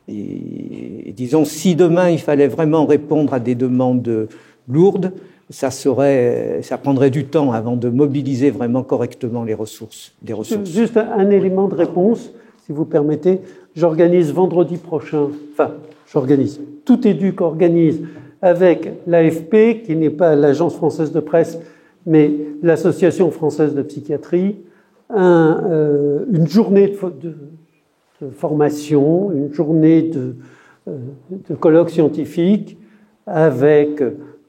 Et disons, si demain il fallait vraiment répondre à des demandes lourdes, ça prendrait du temps avant de mobiliser vraiment correctement les ressources. Juste un élément de réponse, si vous permettez. J'organise vendredi prochain, Tout Éduc organise avec l'AFP, qui n'est pas l'Agence française de presse, mais l'Association française de psychiatrie, une journée formation, une journée de colloque scientifique avec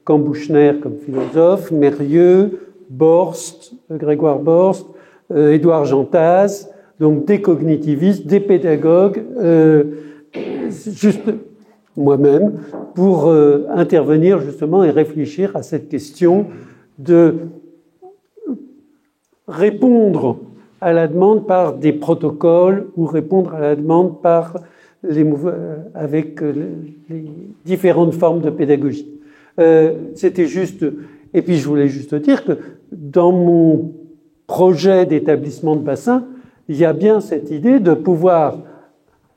Cambouchner comme philosophe, Mérieux, Borst, Grégoire Borst, Édouard Jantaz, donc des cognitivistes, des pédagogues, juste moi-même, pour intervenir justement et réfléchir à cette question de répondre à la demande par des protocoles ou répondre à la demande par avec les différentes formes de pédagogie. C'était juste... Et puis je voulais juste dire que dans mon projet d'établissement de bassin, il y a bien cette idée de pouvoir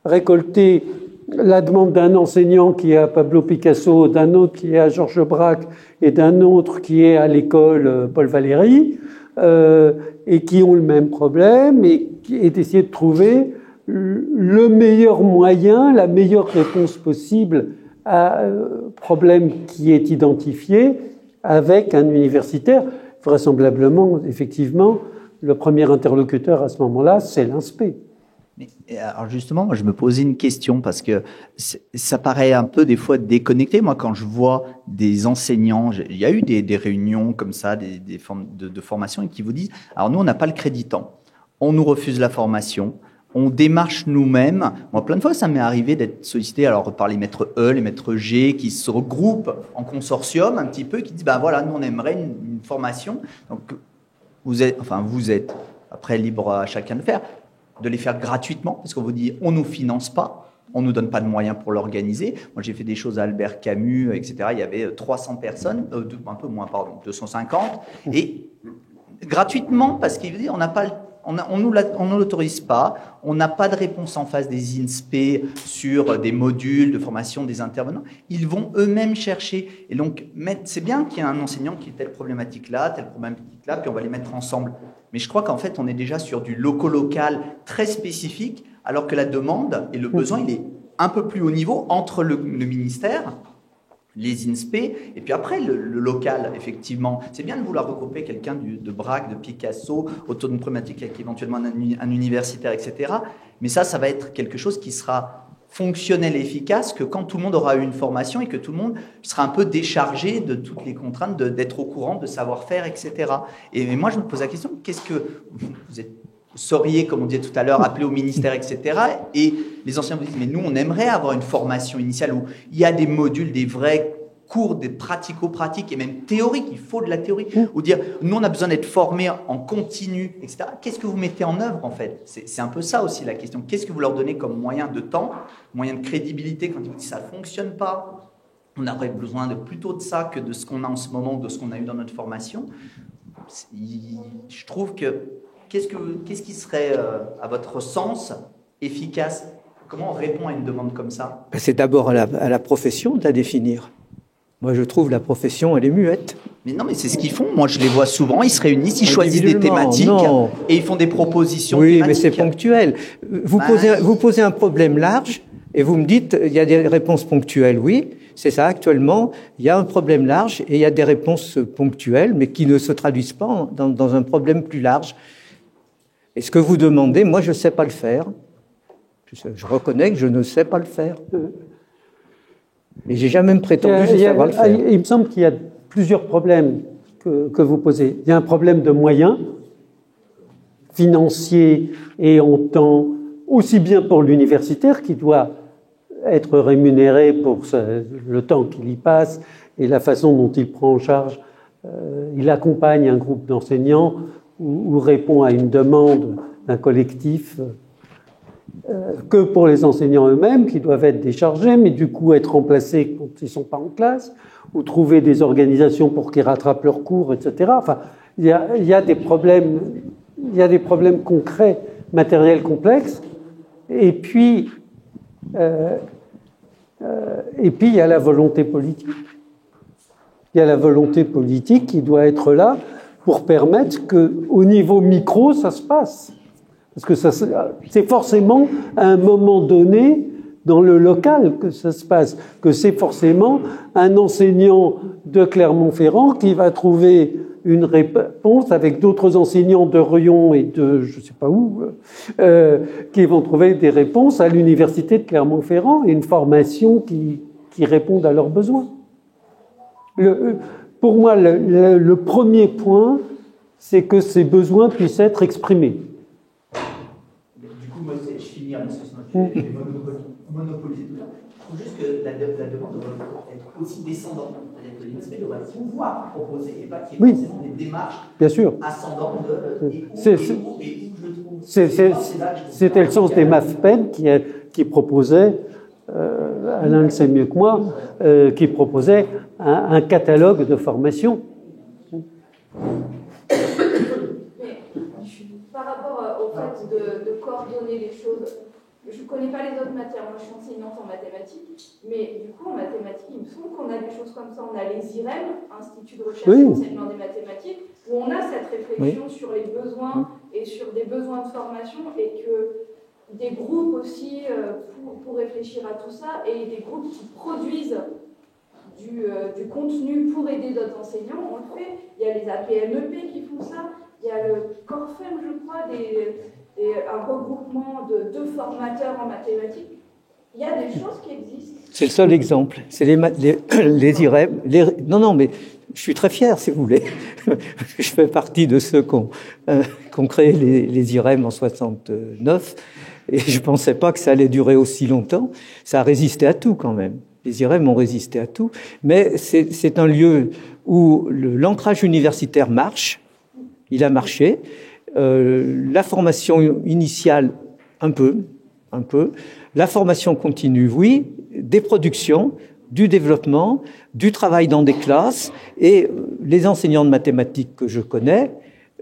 récolter la demande d'un enseignant qui est à Pablo Picasso, d'un autre qui est à Georges Braque et d'un autre qui est à l'école Paul Valéry, et qui ont le même problème, et d'essayer de trouver le meilleur moyen, la meilleure réponse possible à un problème qui est identifié avec un universitaire. Vraisemblablement, effectivement, le premier interlocuteur à ce moment-là, c'est l'INSPE. Alors justement, moi, je me posais une question parce que ça paraît un peu des fois déconnecté. Moi, quand je vois des enseignants, il y a eu des réunions comme ça, des formes de formation, et qui vous disent, alors nous, on n'a pas le créditant, on nous refuse la formation, on démarche nous-mêmes. Moi, plein de fois, ça m'est arrivé d'être sollicité alors par les maîtres E, les maîtres G, qui se regroupent en consortium un petit peu, qui disent, ben voilà, nous, on aimerait une formation. Donc, vous êtes, après libre à chacun de faire, de les faire gratuitement, parce qu'on vous dit, on nous finance pas, on nous donne pas de moyens pour l'organiser. Moi, j'ai fait des choses à Albert Camus, etc. Il y avait 300 personnes, un peu moins, pardon, 250, et gratuitement, parce qu'il veut dire, on ne l'autorise pas, on n'a pas de réponse en face des INSPE sur des modules de formation des intervenants. Ils vont eux-mêmes chercher. Et donc, c'est bien qu'il y ait un enseignant qui ait telle problématique-là, puis on va les mettre ensemble. Mais je crois qu'en fait, on est déjà sur du local très spécifique, alors que la demande et le besoin, il est un peu plus haut niveau entre le ministère, les INSPE, et puis après le local, effectivement. C'est bien de vouloir regrouper quelqu'un de Braque, de Picasso, autour d'une problématique avec éventuellement un universitaire, etc. Mais ça va être quelque chose qui sera fonctionnel et efficace que quand tout le monde aura eu une formation et que tout le monde sera un peu déchargé de toutes les contraintes d'être au courant, de savoir-faire, etc. Et moi, je me pose la question, qu'est-ce que vous sauriez, comme on disait tout à l'heure, appeler au ministère, etc. Et les enseignants vous disent, mais nous, on aimerait avoir une formation initiale où il y a des modules, des vrais cours, des pratico-pratiques et même théoriques, il faut de la théorie, ou dire, nous, on a besoin d'être formés en continu, etc. Qu'est-ce que vous mettez en œuvre, en fait? C'est un peu ça aussi la question. Qu'est-ce que vous leur donnez comme moyen de temps, moyen de crédibilité quand ils vous disent, ça ne fonctionne pas, on aurait besoin plutôt de ça que de ce qu'on a en ce moment, ou de ce qu'on a eu dans notre formation. Je trouve que qu'est-ce qui serait, à votre sens, efficace? Comment on répond à une demande comme ça? C'est d'abord à la profession de la définir. Moi, je trouve la profession, elle est muette. Mais non, mais c'est ce qu'ils font. Moi, je les vois souvent. Ils se réunissent, ils choisissent des thématiques et ils font des propositions thématiques. Mais c'est ponctuel. Vous posez un problème large et vous me dites, il y a des réponses ponctuelles. Oui, c'est ça. Actuellement, il y a un problème large et il y a des réponses ponctuelles, mais qui ne se traduisent pas dans un problème plus large. Et ce que vous demandez, moi, je ne sais pas le faire. Je reconnais que je ne sais pas le faire. Et j'ai jamais prétendu savoir le faire. Il me semble qu'il y a plusieurs problèmes que vous posez. Il y a un problème de moyens financiers et en temps, aussi bien pour l'universitaire qui doit être rémunéré pour le temps qu'il y passe et la façon dont il prend en charge. Il accompagne un groupe d'enseignants ou répond à une demande d'un collectif, que pour les enseignants eux-mêmes qui doivent être déchargés, mais du coup être remplacés quand ils ne sont pas en classe, ou trouver des organisations pour qu'ils rattrapent leurs cours, etc. Enfin, il y a des problèmes concrets, matériels complexes, et puis il y a la volonté politique. Il y a la volonté politique qui doit être là pour permettre qu'au niveau micro, ça se passe. Parce que c'est forcément à un moment donné, dans le local, que ça se passe. Que c'est forcément un enseignant de Clermont-Ferrand qui va trouver une réponse avec d'autres enseignants de Rion et de je ne sais pas où, qui vont trouver des réponses à l'université de Clermont-Ferrand et une formation qui réponde à leurs besoins. Pour moi, le premier point, c'est que ces besoins puissent être exprimés. Du coup, moi, je finis parce que sinon je vais monopoliser tout ça. Il faut juste que la demande doit être aussi descendante. C'est-à-dire que l'INSPE doit pouvoir proposer et pas qu'il y ait forcément des démarches bien sûr. ascendantes de. C'était le sens des MAFPEN qui proposaient, Alain le sait mieux que moi, qui proposait un catalogue de formation. Par rapport au fait de coordonner les choses, je ne connais pas les autres matières, moi je suis enseignante en mathématiques, mais du coup en mathématiques, il me semble qu'on a des choses comme ça, on a les IREM, Institut de recherche et d'enseignement des mathématiques, où on a cette réflexion sur les besoins et sur des besoins de formation, et que des groupes aussi pour réfléchir à tout ça, et des groupes qui produisent du contenu pour aider d'autres enseignants, on le fait. Il y a les APMEP qui font ça, il y a le Corfem, je crois, un regroupement de formateurs en mathématiques. Il y a des choses qui existent. C'est le seul exemple. C'est les IREM. Non, mais je suis très fier, si vous voulez. Je fais partie de ceux qui ont créé les IREM en 69. Et je ne pensais pas que ça allait durer aussi longtemps. Ça a résisté à tout, quand même. Les IREM ont résisté à tout. Mais c'est un lieu où l'ancrage universitaire marche. Il a marché. La formation initiale, un peu. La formation continue, oui. Des productions, du développement, du travail dans des classes. Et les enseignants de mathématiques que je connais,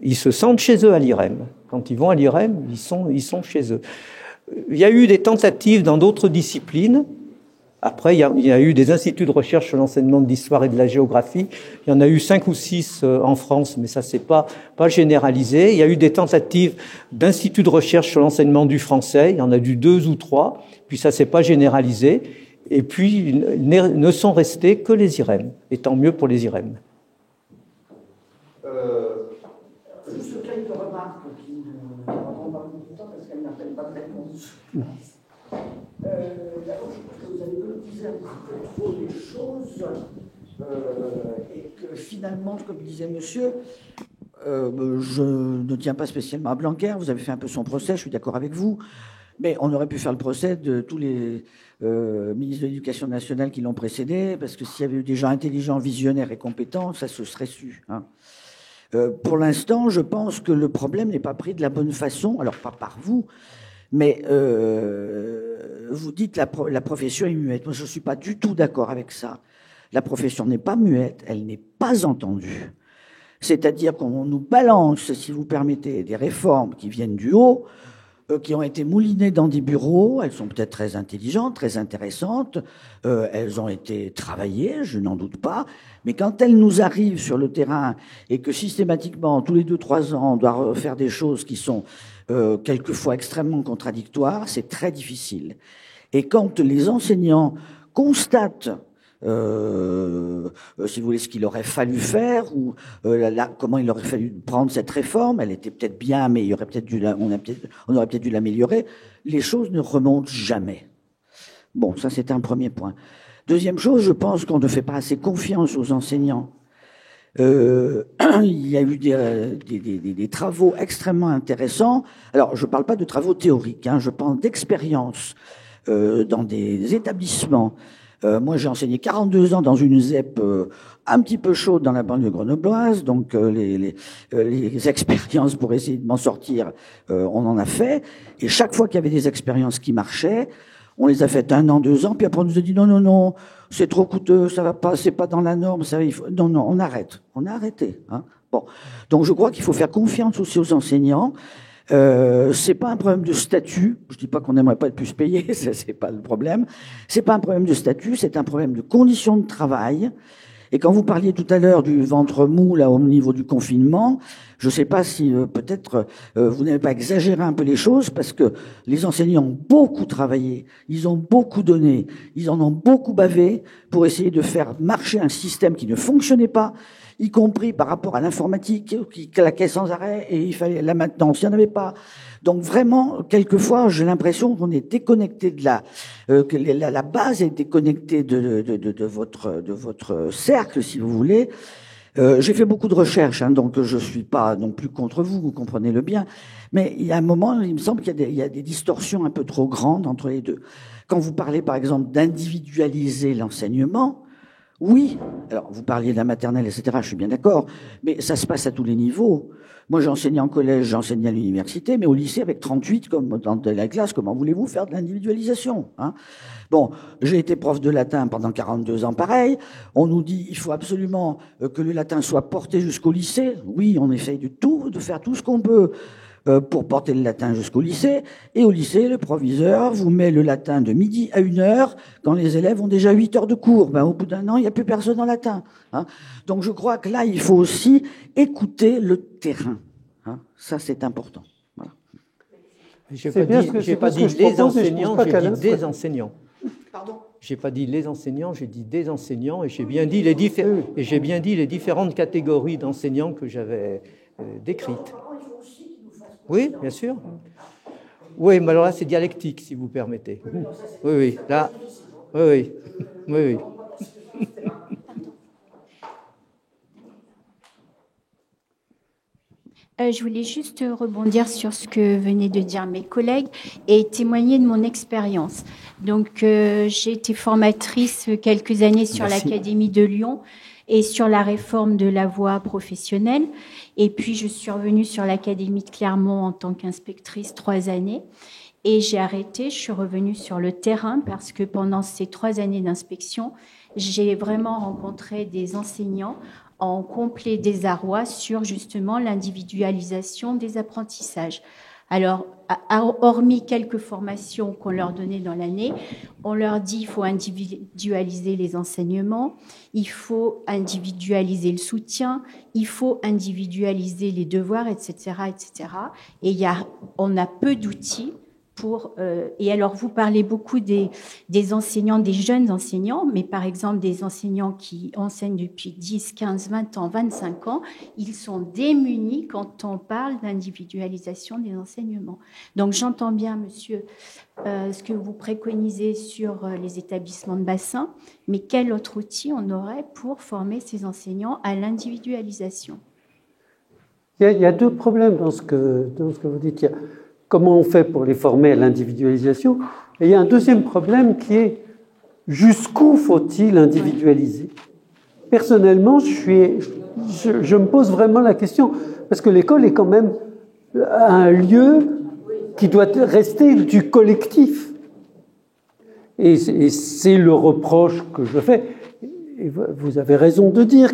ils se sentent chez eux à l'IREM. Quand ils vont à l'IREM, ils sont chez eux. Il y a eu des tentatives dans d'autres disciplines. Après, il y a eu des instituts de recherche sur l'enseignement de l'histoire et de la géographie. Il y en a eu 5 ou 6 en France, mais ça c'est pas généralisé. Il y a eu des tentatives d'instituts de recherche sur l'enseignement du français. Il y en a eu 2 ou 3. Puis ça c'est pas généralisé. Et puis ne sont restés que les IREM. Et tant mieux pour les IREM. Juste quelques remarques qui ne prendront pas beaucoup de temps parce qu'elles n'appellent pas de réponse. D'abord, je pense que vous avez politisé un petit peu trop les choses et que finalement, comme disait monsieur, je ne tiens pas spécialement à Blanquer, vous avez fait un peu son procès, je suis d'accord avec vous, mais on aurait pu faire le procès de tous les ministres de l'Éducation nationale qui l'ont précédé, parce que s'il y avait eu des gens intelligents, visionnaires et compétents, ça se serait su. Pour l'instant, je pense que le problème n'est pas pris de la bonne façon, alors pas par vous, mais vous dites la profession est muette. Moi, je ne suis pas du tout d'accord avec ça. La profession n'est pas muette, elle n'est pas entendue. C'est-à-dire qu'on nous balance, si vous permettez, des réformes qui viennent du haut, qui ont été moulinées dans des bureaux. Elles sont peut-être très intelligentes, très intéressantes. Elles ont été travaillées, je n'en doute pas. Mais quand elles nous arrivent sur le terrain et que systématiquement, tous les 2-3 ans, on doit faire des choses qui sont quelquefois extrêmement contradictoires, c'est très difficile. Et quand les enseignants constatent si vous voulez, ce qu'il aurait fallu faire ou comment il aurait fallu prendre cette réforme, elle était peut-être bien, mais il y aurait peut-être on aurait peut-être dû l'améliorer. Les choses ne remontent jamais. Bon, ça c'est un premier point. Deuxième chose, je pense qu'on ne fait pas assez confiance aux enseignants. Il y a eu des travaux extrêmement intéressants. Alors, je ne parle pas de travaux théoriques, je parle d'expériences dans des établissements. Moi, j'ai enseigné 42 ans dans une ZEP un petit peu chaude dans la banlieue grenobloise, donc les expériences pour essayer de m'en sortir, on en a fait. Et chaque fois qu'il y avait des expériences qui marchaient, on les a faites 1 an, 2 ans, puis après on nous a dit non, c'est trop coûteux, ça va pas, c'est pas dans la norme, non, on arrête. On a arrêté. Bon, donc je crois qu'il faut faire confiance aussi aux enseignants. C'est pas un problème de statut. Je dis pas qu'on n'aimerait pas être plus payé, ça c'est pas le problème. C'est pas un problème de statut, c'est un problème de conditions de travail. Et quand vous parliez tout à l'heure du ventre mou là au niveau du confinement, je sais pas si peut-être vous n'avez pas exagéré un peu les choses, parce que les enseignants ont beaucoup travaillé, ils ont beaucoup donné, ils en ont beaucoup bavé pour essayer de faire marcher un système qui ne fonctionnait pas, y compris par rapport à l'informatique qui claquait sans arrêt et il fallait la maintenance, il n'y en avait pas. Donc vraiment, quelquefois, j'ai l'impression qu'on est déconnecté de que la base est déconnectée de votre cercle, si vous voulez. J'ai fait beaucoup de recherches, hein, donc je suis pas non plus contre vous comprenez-le bien. Mais il y a un moment, il me semble qu'il y a des distorsions un peu trop grandes entre les deux. Quand vous parlez, par exemple, d'individualiser l'enseignement, oui, alors vous parliez de la maternelle, etc., je suis bien d'accord, mais ça se passe à tous les niveaux. Moi, j'ai enseigné en collège, j'ai enseigné à l'université, mais au lycée, avec 38, comme dans la classe, comment voulez-vous faire de l'individualisation, hein? Bon, j'ai été prof de latin pendant 42 ans, pareil. On nous dit il faut absolument que le latin soit porté jusqu'au lycée. Oui, on essaye de faire tout ce qu'on peut pour porter le latin jusqu'au lycée. Et au lycée, le proviseur vous met le latin de midi à 1h quand les élèves ont déjà 8 heures de cours. Ben, au bout d'un an, il n'y a plus personne en latin, hein. Donc je crois que là, il faut aussi écouter le terrain, hein. Ça, c'est important. Voilà. J'ai pas dit les enseignants, j'ai dit des enseignants. Pardon ? J'ai pas dit les enseignants, j'ai dit des enseignants, et j'ai bien dit les différentes catégories d'enseignants que j'avais décrites. Oui, bien sûr. Oui, mais alors là, c'est dialectique, si vous permettez. Oui, oui, là, oui, oui, oui. Je voulais juste rebondir sur ce que venaient de dire mes collègues et témoigner de mon expérience. Donc, j'ai été formatrice quelques années sur l'Académie de Lyon et sur la réforme de la voie professionnelle. Et puis, je suis revenue sur l'Académie de Clermont en tant qu'inspectrice 3 années. Et j'ai arrêté, je suis revenue sur le terrain parce que pendant ces 3 années d'inspection, j'ai vraiment rencontré des enseignants en complet désarroi sur justement l'individualisation des apprentissages. Alors, hormis quelques formations qu'on leur donnait dans l'année, on leur dit qu'il faut individualiser les enseignements, il faut individualiser le soutien, il faut individualiser les devoirs, etc., etc. Et on a peu d'outils et alors, vous parlez beaucoup des enseignants, des jeunes enseignants, mais par exemple, des enseignants qui enseignent depuis 10, 15, 20 ans, 25 ans, ils sont démunis quand on parle d'individualisation des enseignements. Donc, j'entends bien, monsieur, ce que vous préconisez sur les établissements de bassin, mais quel autre outil on aurait pour former ces enseignants à l'individualisation ? Il y a 2 problèmes dans ce que vous dites. Comment on fait pour les former à l'individualisation? Et il y a un deuxième problème qui est jusqu'où faut-il individualiser? Personnellement, je me pose vraiment la question, parce que l'école est quand même un lieu qui doit rester du collectif. Et c'est le reproche que je fais. Et vous avez raison de dire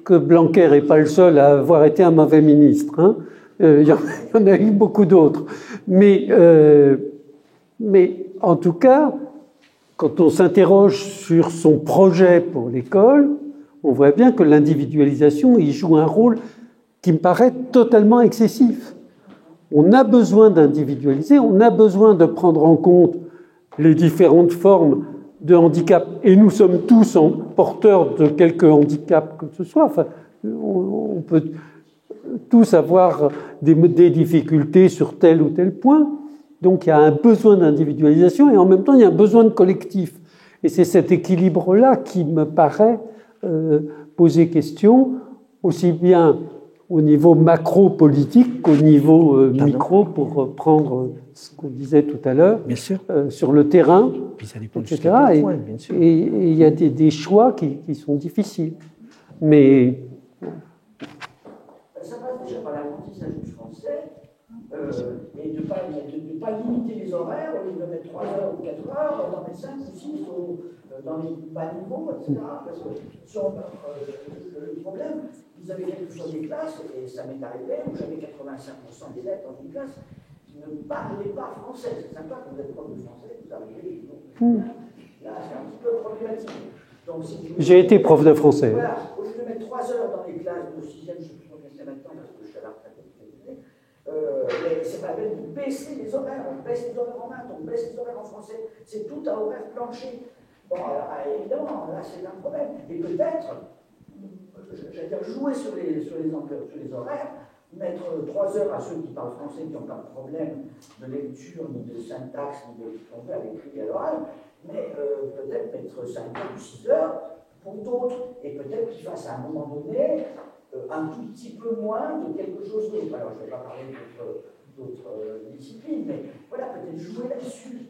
que Blanquer n'est pas le seul à avoir été un mauvais ministre, hein. Il y en a eu beaucoup d'autres. Mais en tout cas, quand on s'interroge sur son projet pour l'école, on voit bien que l'individualisation y joue un rôle qui me paraît totalement excessif. On a besoin d'individualiser, on a besoin de prendre en compte les différentes formes de handicap. Et nous sommes tous porteurs de quelque handicap que ce soit. Enfin, on peut tous avoir des difficultés sur tel ou tel point. Donc il y a un besoin d'individualisation et en même temps il y a un besoin de collectif. Et c'est cet équilibre-là qui me paraît poser question, aussi bien au niveau macro-politique qu'au niveau micro, pour reprendre ce qu'on disait tout à l'heure, sur le terrain, etc. Et il y a des choix qui sont difficiles. Mais ça passe déjà par l'apprentissage du français et de ne pas limiter les horaires, au lieu de mettre 3 heures ou 4 heures, d'en mettre 5 ou 6 dans les bas niveaux, etc. Parce que le problème, vous avez quelquefois des classes, et ça m'est arrivé, où j'avais 85% d'élèves dans une classe qui ne parlaient pas français. C'est sympa quand vous êtes prof de français, vous arrivez, là c'est un petit peu problématique. Donc, j'ai été prof de français. Voilà, au lieu de mettre 3 heures dans les classes de 6e, je ne sais plus combien c'est maintenant parce que je suis à la retraite mais c'est pas la peine de baisser les horaires. On baisse les horaires en maths, on baisse les horaires en français. C'est tout à horaire plancher. Bon, alors, évidemment, là c'est un problème. Et peut-être, j'allais dire, jouer sur les horaires, mettre 3 heures à ceux qui parlent français, qui n'ont pas de problème de lecture, ni de syntaxe, ni de on peut à l'écrit et à l'oral, mais peut-être mettre 5 heures ou 6 heures pour d'autres, et peut-être qu'ils fassent à un moment donné un tout petit peu moins de quelque chose d'autre. Alors, je ne vais pas parler d'autres disciplines, mais voilà, peut-être jouer là-dessus.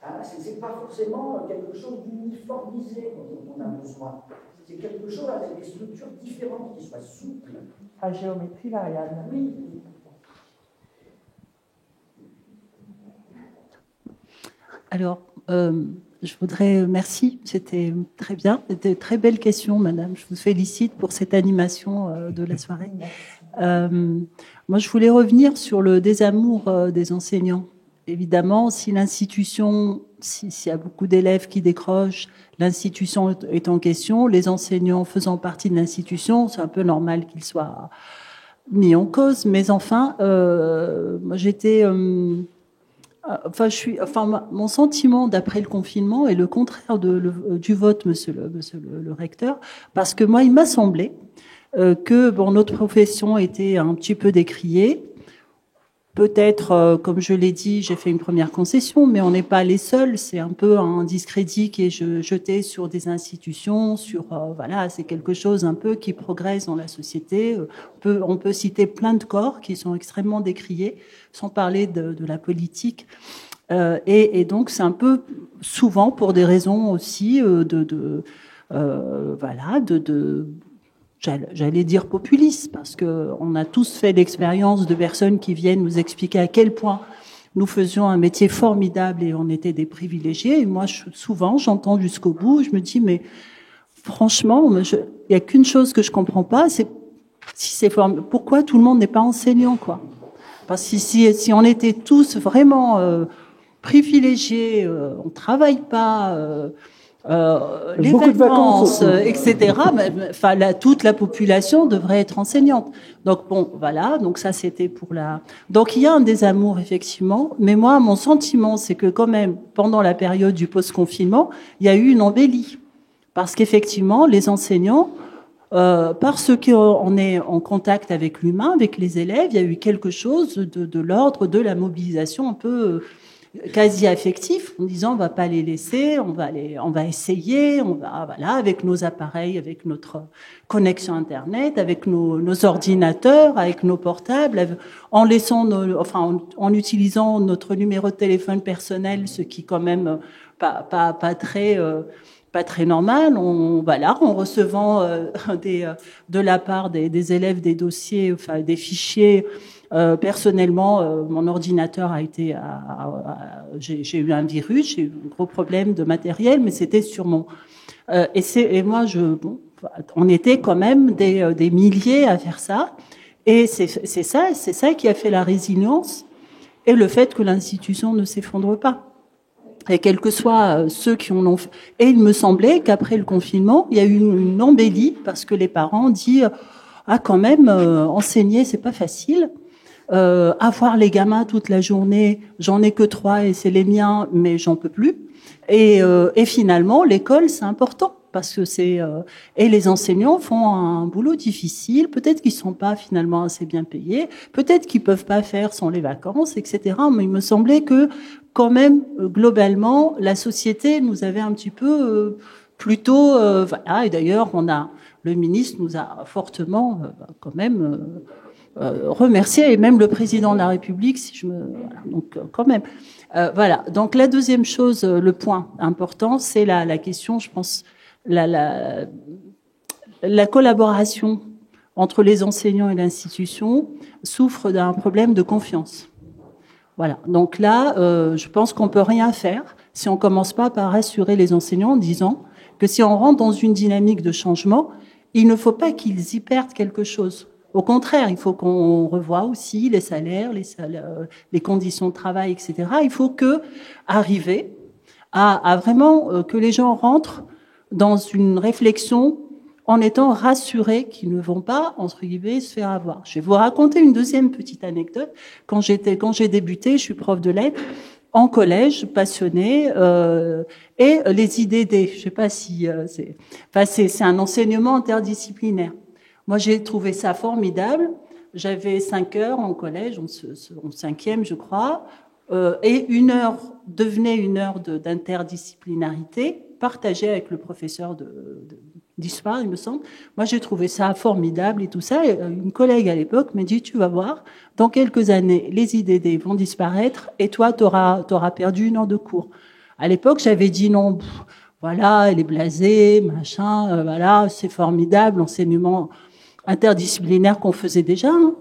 Hein, ce n'est pas forcément quelque chose d'uniformisé dont on a besoin. C'est quelque chose avec des structures différentes qui soient souples. À géométrie variable. Oui. Alors, je voudrais, merci, c'était très bien, c'était une très belle question, madame. Je vous félicite pour cette animation de la soirée. Moi, je voulais revenir sur le désamour des enseignants. Évidemment, si l'institution, s'il y a beaucoup d'élèves qui décrochent, l'institution est en question, les enseignants faisant partie de l'institution, c'est un peu normal qu'ils soient mis en cause. Mais enfin, moi j'étais... mon sentiment d'après le confinement est le contraire du vote, monsieur le recteur, parce que moi, il m'a semblé que notre profession était un petit peu décriée. Peut-être, comme je l'ai dit, j'ai fait une première concession, mais on n'est pas les seuls. C'est un peu un discrédit qui est jeté sur des institutions, voilà, c'est quelque chose un peu qui progresse dans la société. On peut citer plein de corps qui sont extrêmement décriés, sans parler de la politique. Et donc, c'est un peu souvent pour des raisons aussi j'allais dire populiste, parce que on a tous fait l'expérience de personnes qui viennent nous expliquer à quel point nous faisions un métier formidable et on était des privilégiés. Et moi, souvent, j'entends jusqu'au bout, je me dis, mais franchement, il y a qu'une chose que je comprends pas, c'est pourquoi tout le monde n'est pas enseignant, quoi. Parce que si on était tous vraiment privilégiés, on travaille pas. Les vacances, etc. Toute la population devrait être enseignante. Donc bon, voilà. Donc ça, c'était pour la. Donc il y a un désamour effectivement. Mais moi, mon sentiment, c'est que quand même, pendant la période du post-confinement, il y a eu une embellie, parce qu'effectivement, les enseignants, parce qu'on est en contact avec l'humain, avec les élèves, il y a eu quelque chose de l'ordre de la mobilisation un peu quasi affectif, en disant on va pas les laisser, on va essayer, voilà, avec nos appareils, avec notre connexion internet, avec nos ordinateurs, avec nos portables, en utilisant notre numéro de téléphone personnel, ce qui quand même pas très normal. En recevant de la part des élèves des dossiers, des fichiers. Personnellement, mon ordinateur j'ai eu un virus, j'ai eu un gros problème de matériel, mais c'était sur mon. On était quand même des milliers à faire ça, et c'est ça qui a fait la résilience et le fait que l'institution ne s'effondre pas. Et quels que soient ceux qui en ont fait. Et il me semblait qu'après le confinement, il y a eu une embellie parce que les parents disent quand même enseigner c'est pas facile. Avoir les gamins toute la journée, j'en ai que 3 et c'est les miens, mais j'en peux plus. Et finalement, l'école, c'est important parce que et les enseignants font un boulot difficile. Peut-être qu'ils sont pas finalement assez bien payés, peut-être qu'ils peuvent pas faire sans les vacances, etc. Mais il me semblait que quand même, globalement, la société nous avait un petit peu plutôt, voilà. Et d'ailleurs, le ministre nous a fortement quand même. Remercier, et même le président de la République, donc quand même. Voilà. Donc la deuxième chose, le point important, c'est la question, je pense, la collaboration entre les enseignants et l'institution souffre d'un problème de confiance. Voilà. Donc là, je pense qu'on peut rien faire si on commence pas par rassurer les enseignants en disant que si on rentre dans une dynamique de changement, il ne faut pas qu'ils y perdent quelque chose. Au contraire, il faut qu'on revoie aussi les salaires, les conditions de travail, etc. Il faut arriver à vraiment que les gens rentrent dans une réflexion en étant rassurés qu'ils ne vont pas, entre guillemets, se faire avoir. Je vais vous raconter une deuxième petite anecdote. Quand j'ai débuté, je suis prof de lettres, en collège, passionnée, et les IDD, je sais pas si c'est un enseignement interdisciplinaire. Moi, j'ai trouvé ça formidable. J'avais 5 heures en collège, en 5e, je crois, et 1 heure devenait 1 heure d'interdisciplinarité partagée avec le professeur d'histoire, il me semble. Moi, j'ai trouvé ça formidable et tout ça. Et une collègue à l'époque m'a dit, tu vas voir, dans quelques années, les IDD vont disparaître et toi, t'auras perdu 1 heure de cours. À l'époque, j'avais dit non, voilà, elle est blasée, machin, voilà, c'est formidable, l'enseignement interdisciplinaire qu'on faisait déjà. Hein.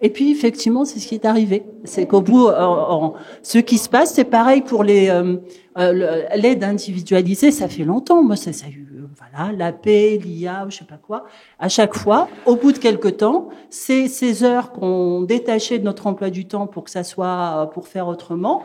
Et puis, effectivement, c'est ce qui est arrivé. C'est qu'au bout, ce qui se passe, c'est pareil pour l'aide individualisée, ça fait longtemps. Moi, ça a eu, voilà, l'AP, l'IA, je sais pas quoi. À chaque fois, au bout de quelque temps, ces heures qu'on détachait de notre emploi du temps pour que ça soit, pour faire autrement,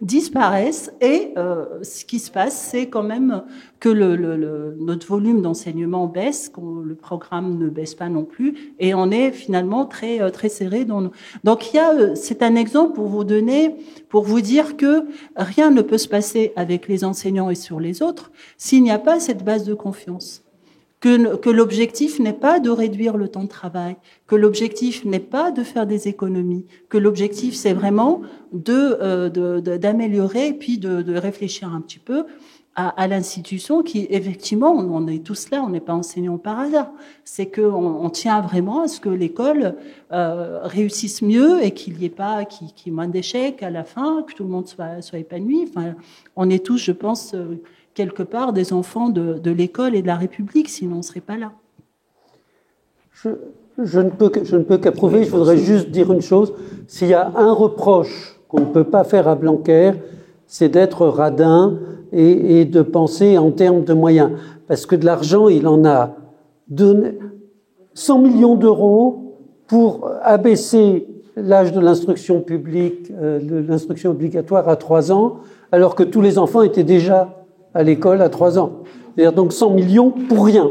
disparaissent et ce qui se passe, c'est quand même que notre volume d'enseignement baisse, que le programme ne baisse pas non plus, et on est finalement très très serré dans Donc c'est un exemple pour vous donner, pour vous dire que rien ne peut se passer avec les enseignants et sur les autres s'il n'y a pas cette base de confiance. Que l'objectif n'est pas de réduire le temps de travail, que l'objectif n'est pas de faire des économies, que l'objectif c'est vraiment d'améliorer et puis de réfléchir un petit peu à l'institution qui, effectivement, on est tous là, on n'est pas enseignants par hasard. C'est qu'on tient vraiment à ce que l'école réussisse mieux et qu'il n'y ait pas qu'il y ait moins d'échecs à la fin, que tout le monde soit épanoui. Enfin, on est tous, je pense, quelque part des enfants de l'école et de la République, sinon on ne serait pas là. Je ne peux qu'approuver, je voudrais juste dire une chose. S'il y a un reproche qu'on ne peut pas faire à Blanquer, c'est d'être radin et de penser en termes de moyens. Parce que de l'argent, il en a donné 100 millions d'euros pour abaisser l'âge de l'instruction publique, de l'instruction obligatoire à 3 ans, alors que tous les enfants étaient déjà à l'école à 3 ans. C'est-à-dire donc 100 millions pour rien.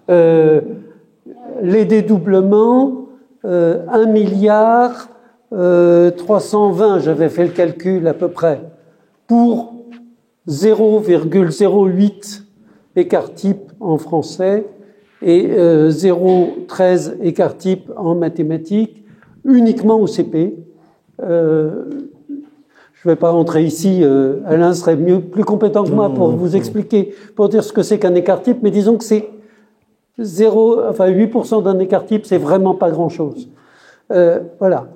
Les dédoublements, 1 milliard 320, j'avais fait le calcul à peu près, pour 0,08 écart type en français et 0,13 écart type en mathématiques, uniquement au CP. Je ne vais pas rentrer ici, Alain serait plus compétent que moi pour vous expliquer, pour dire ce que c'est qu'un écart type, mais disons que c'est 8% d'un écart type, c'est vraiment pas grand-chose. Voilà.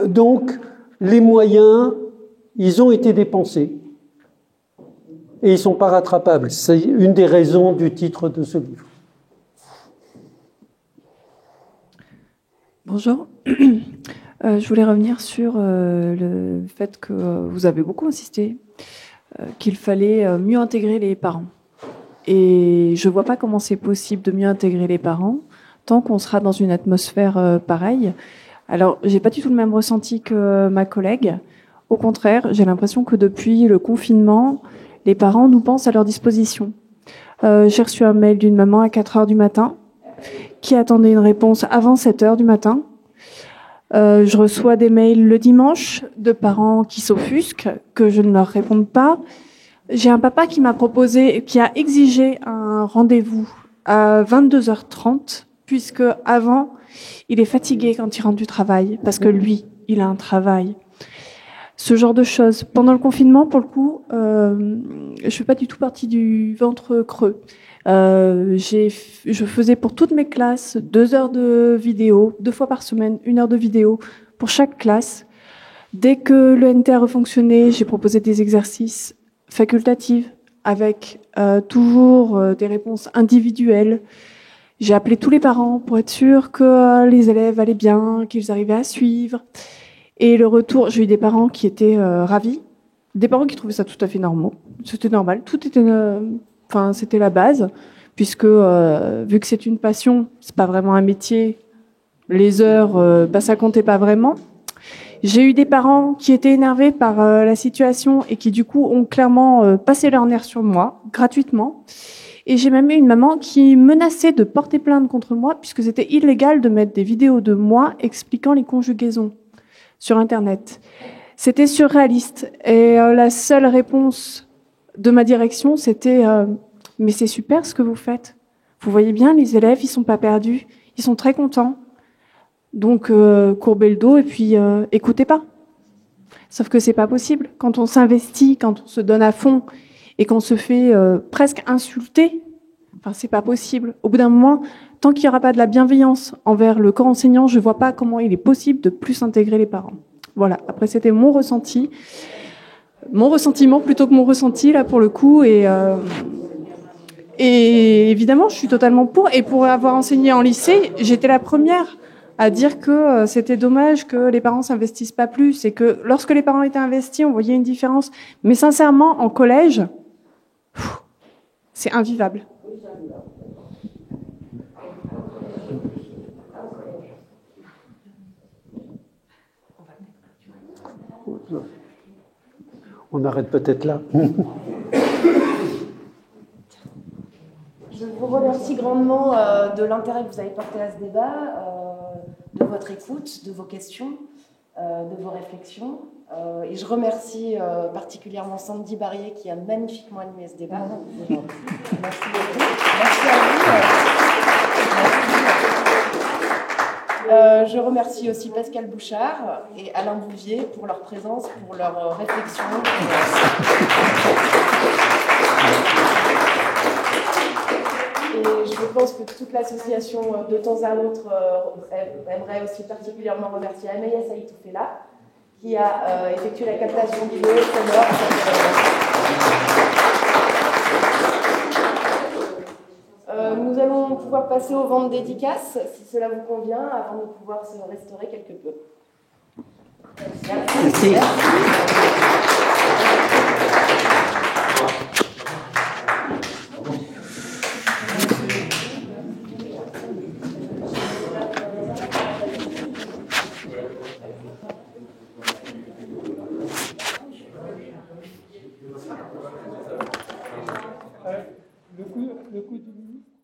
Donc, les moyens, ils ont été dépensés et ils ne sont pas rattrapables. C'est une des raisons du titre de ce livre. Bonjour. Je voulais revenir sur le fait que vous avez beaucoup insisté qu'il fallait mieux intégrer les parents. Et je ne vois pas comment c'est possible de mieux intégrer les parents tant qu'on sera dans une atmosphère pareille. Alors, j'ai pas du tout le même ressenti que ma collègue. Au contraire, j'ai l'impression que depuis le confinement, les parents nous pensent à leur disposition. J'ai reçu un mail d'une maman à 4 heures du matin qui attendait une réponse avant 7 heures du matin. Je reçois des mails le dimanche de parents qui s'offusquent que je ne leur réponde pas. J'ai un papa qui m'a proposé, qui a exigé un rendez-vous à 22h30, puisque avant, il est fatigué quand il rentre du travail, parce que lui, il a un travail. Ce genre de choses. Pendant le confinement, pour le coup, je fais pas du tout partie du ventre creux. Je faisais pour toutes mes classes 2 heures de vidéo, 2 fois par semaine, 1 heure de vidéo pour chaque classe. Dès que le NTR fonctionnait, j'ai proposé des exercices facultatifs avec toujours des réponses individuelles. J'ai appelé tous les parents pour être sûr que les élèves allaient bien, qu'ils arrivaient à suivre. Et le retour, j'ai eu des parents qui étaient ravis, des parents qui trouvaient ça tout à fait normal. C'était normal, tout était, c'était la base, puisque vu que c'est une passion, c'est pas vraiment un métier. Les heures, ça comptait pas vraiment. J'ai eu des parents qui étaient énervés par la situation et qui du coup ont clairement passé leur nerf sur moi gratuitement. Et j'ai même eu une maman qui menaçait de porter plainte contre moi puisque c'était illégal de mettre des vidéos de moi expliquant les conjugaisons sur Internet. C'était surréaliste. Et la seule réponse de ma direction, c'était « Mais c'est super ce que vous faites. Vous voyez bien, les élèves, ils sont pas perdus, ils sont très contents. Donc, courbez le dos et puis écoutez pas. Sauf que c'est pas possible. Quand on s'investit, quand on se donne à fond et qu'on se fait presque insulter, enfin, c'est pas possible. Au bout d'un moment, tant qu'il n'y aura pas de la bienveillance envers le corps enseignant, je vois pas comment il est possible de plus intégrer les parents. Voilà. Après, c'était mon ressenti. Mon ressentiment plutôt que mon ressenti, là, pour le coup. Et évidemment, je suis totalement pour. Et pour avoir enseigné en lycée, j'étais la première à dire que c'était dommage que les parents s'investissent pas plus et que lorsque les parents étaient investis, on voyait une différence. Mais sincèrement, en collège, c'est invivable. On arrête peut-être là. Je vous remercie grandement de l'intérêt que vous avez porté à ce débat, de votre écoute, de vos questions, de vos réflexions. Et je remercie particulièrement Sandy Barrier qui a magnifiquement animé ce débat. Merci beaucoup. Merci à vous. Je remercie aussi Pascal Bouchard et Alain Bouvier pour leur présence, pour leur réflexion. Et je pense que toute l'association, de temps à autre, aimerait aussi particulièrement remercier Amaya Saïtoufela, qui a effectué la captation vidéo sonore. Nous allons pouvoir passer aux ventes dédicaces, si cela vous convient, avant de pouvoir se restaurer quelque peu. Merci. Le coup du ministre.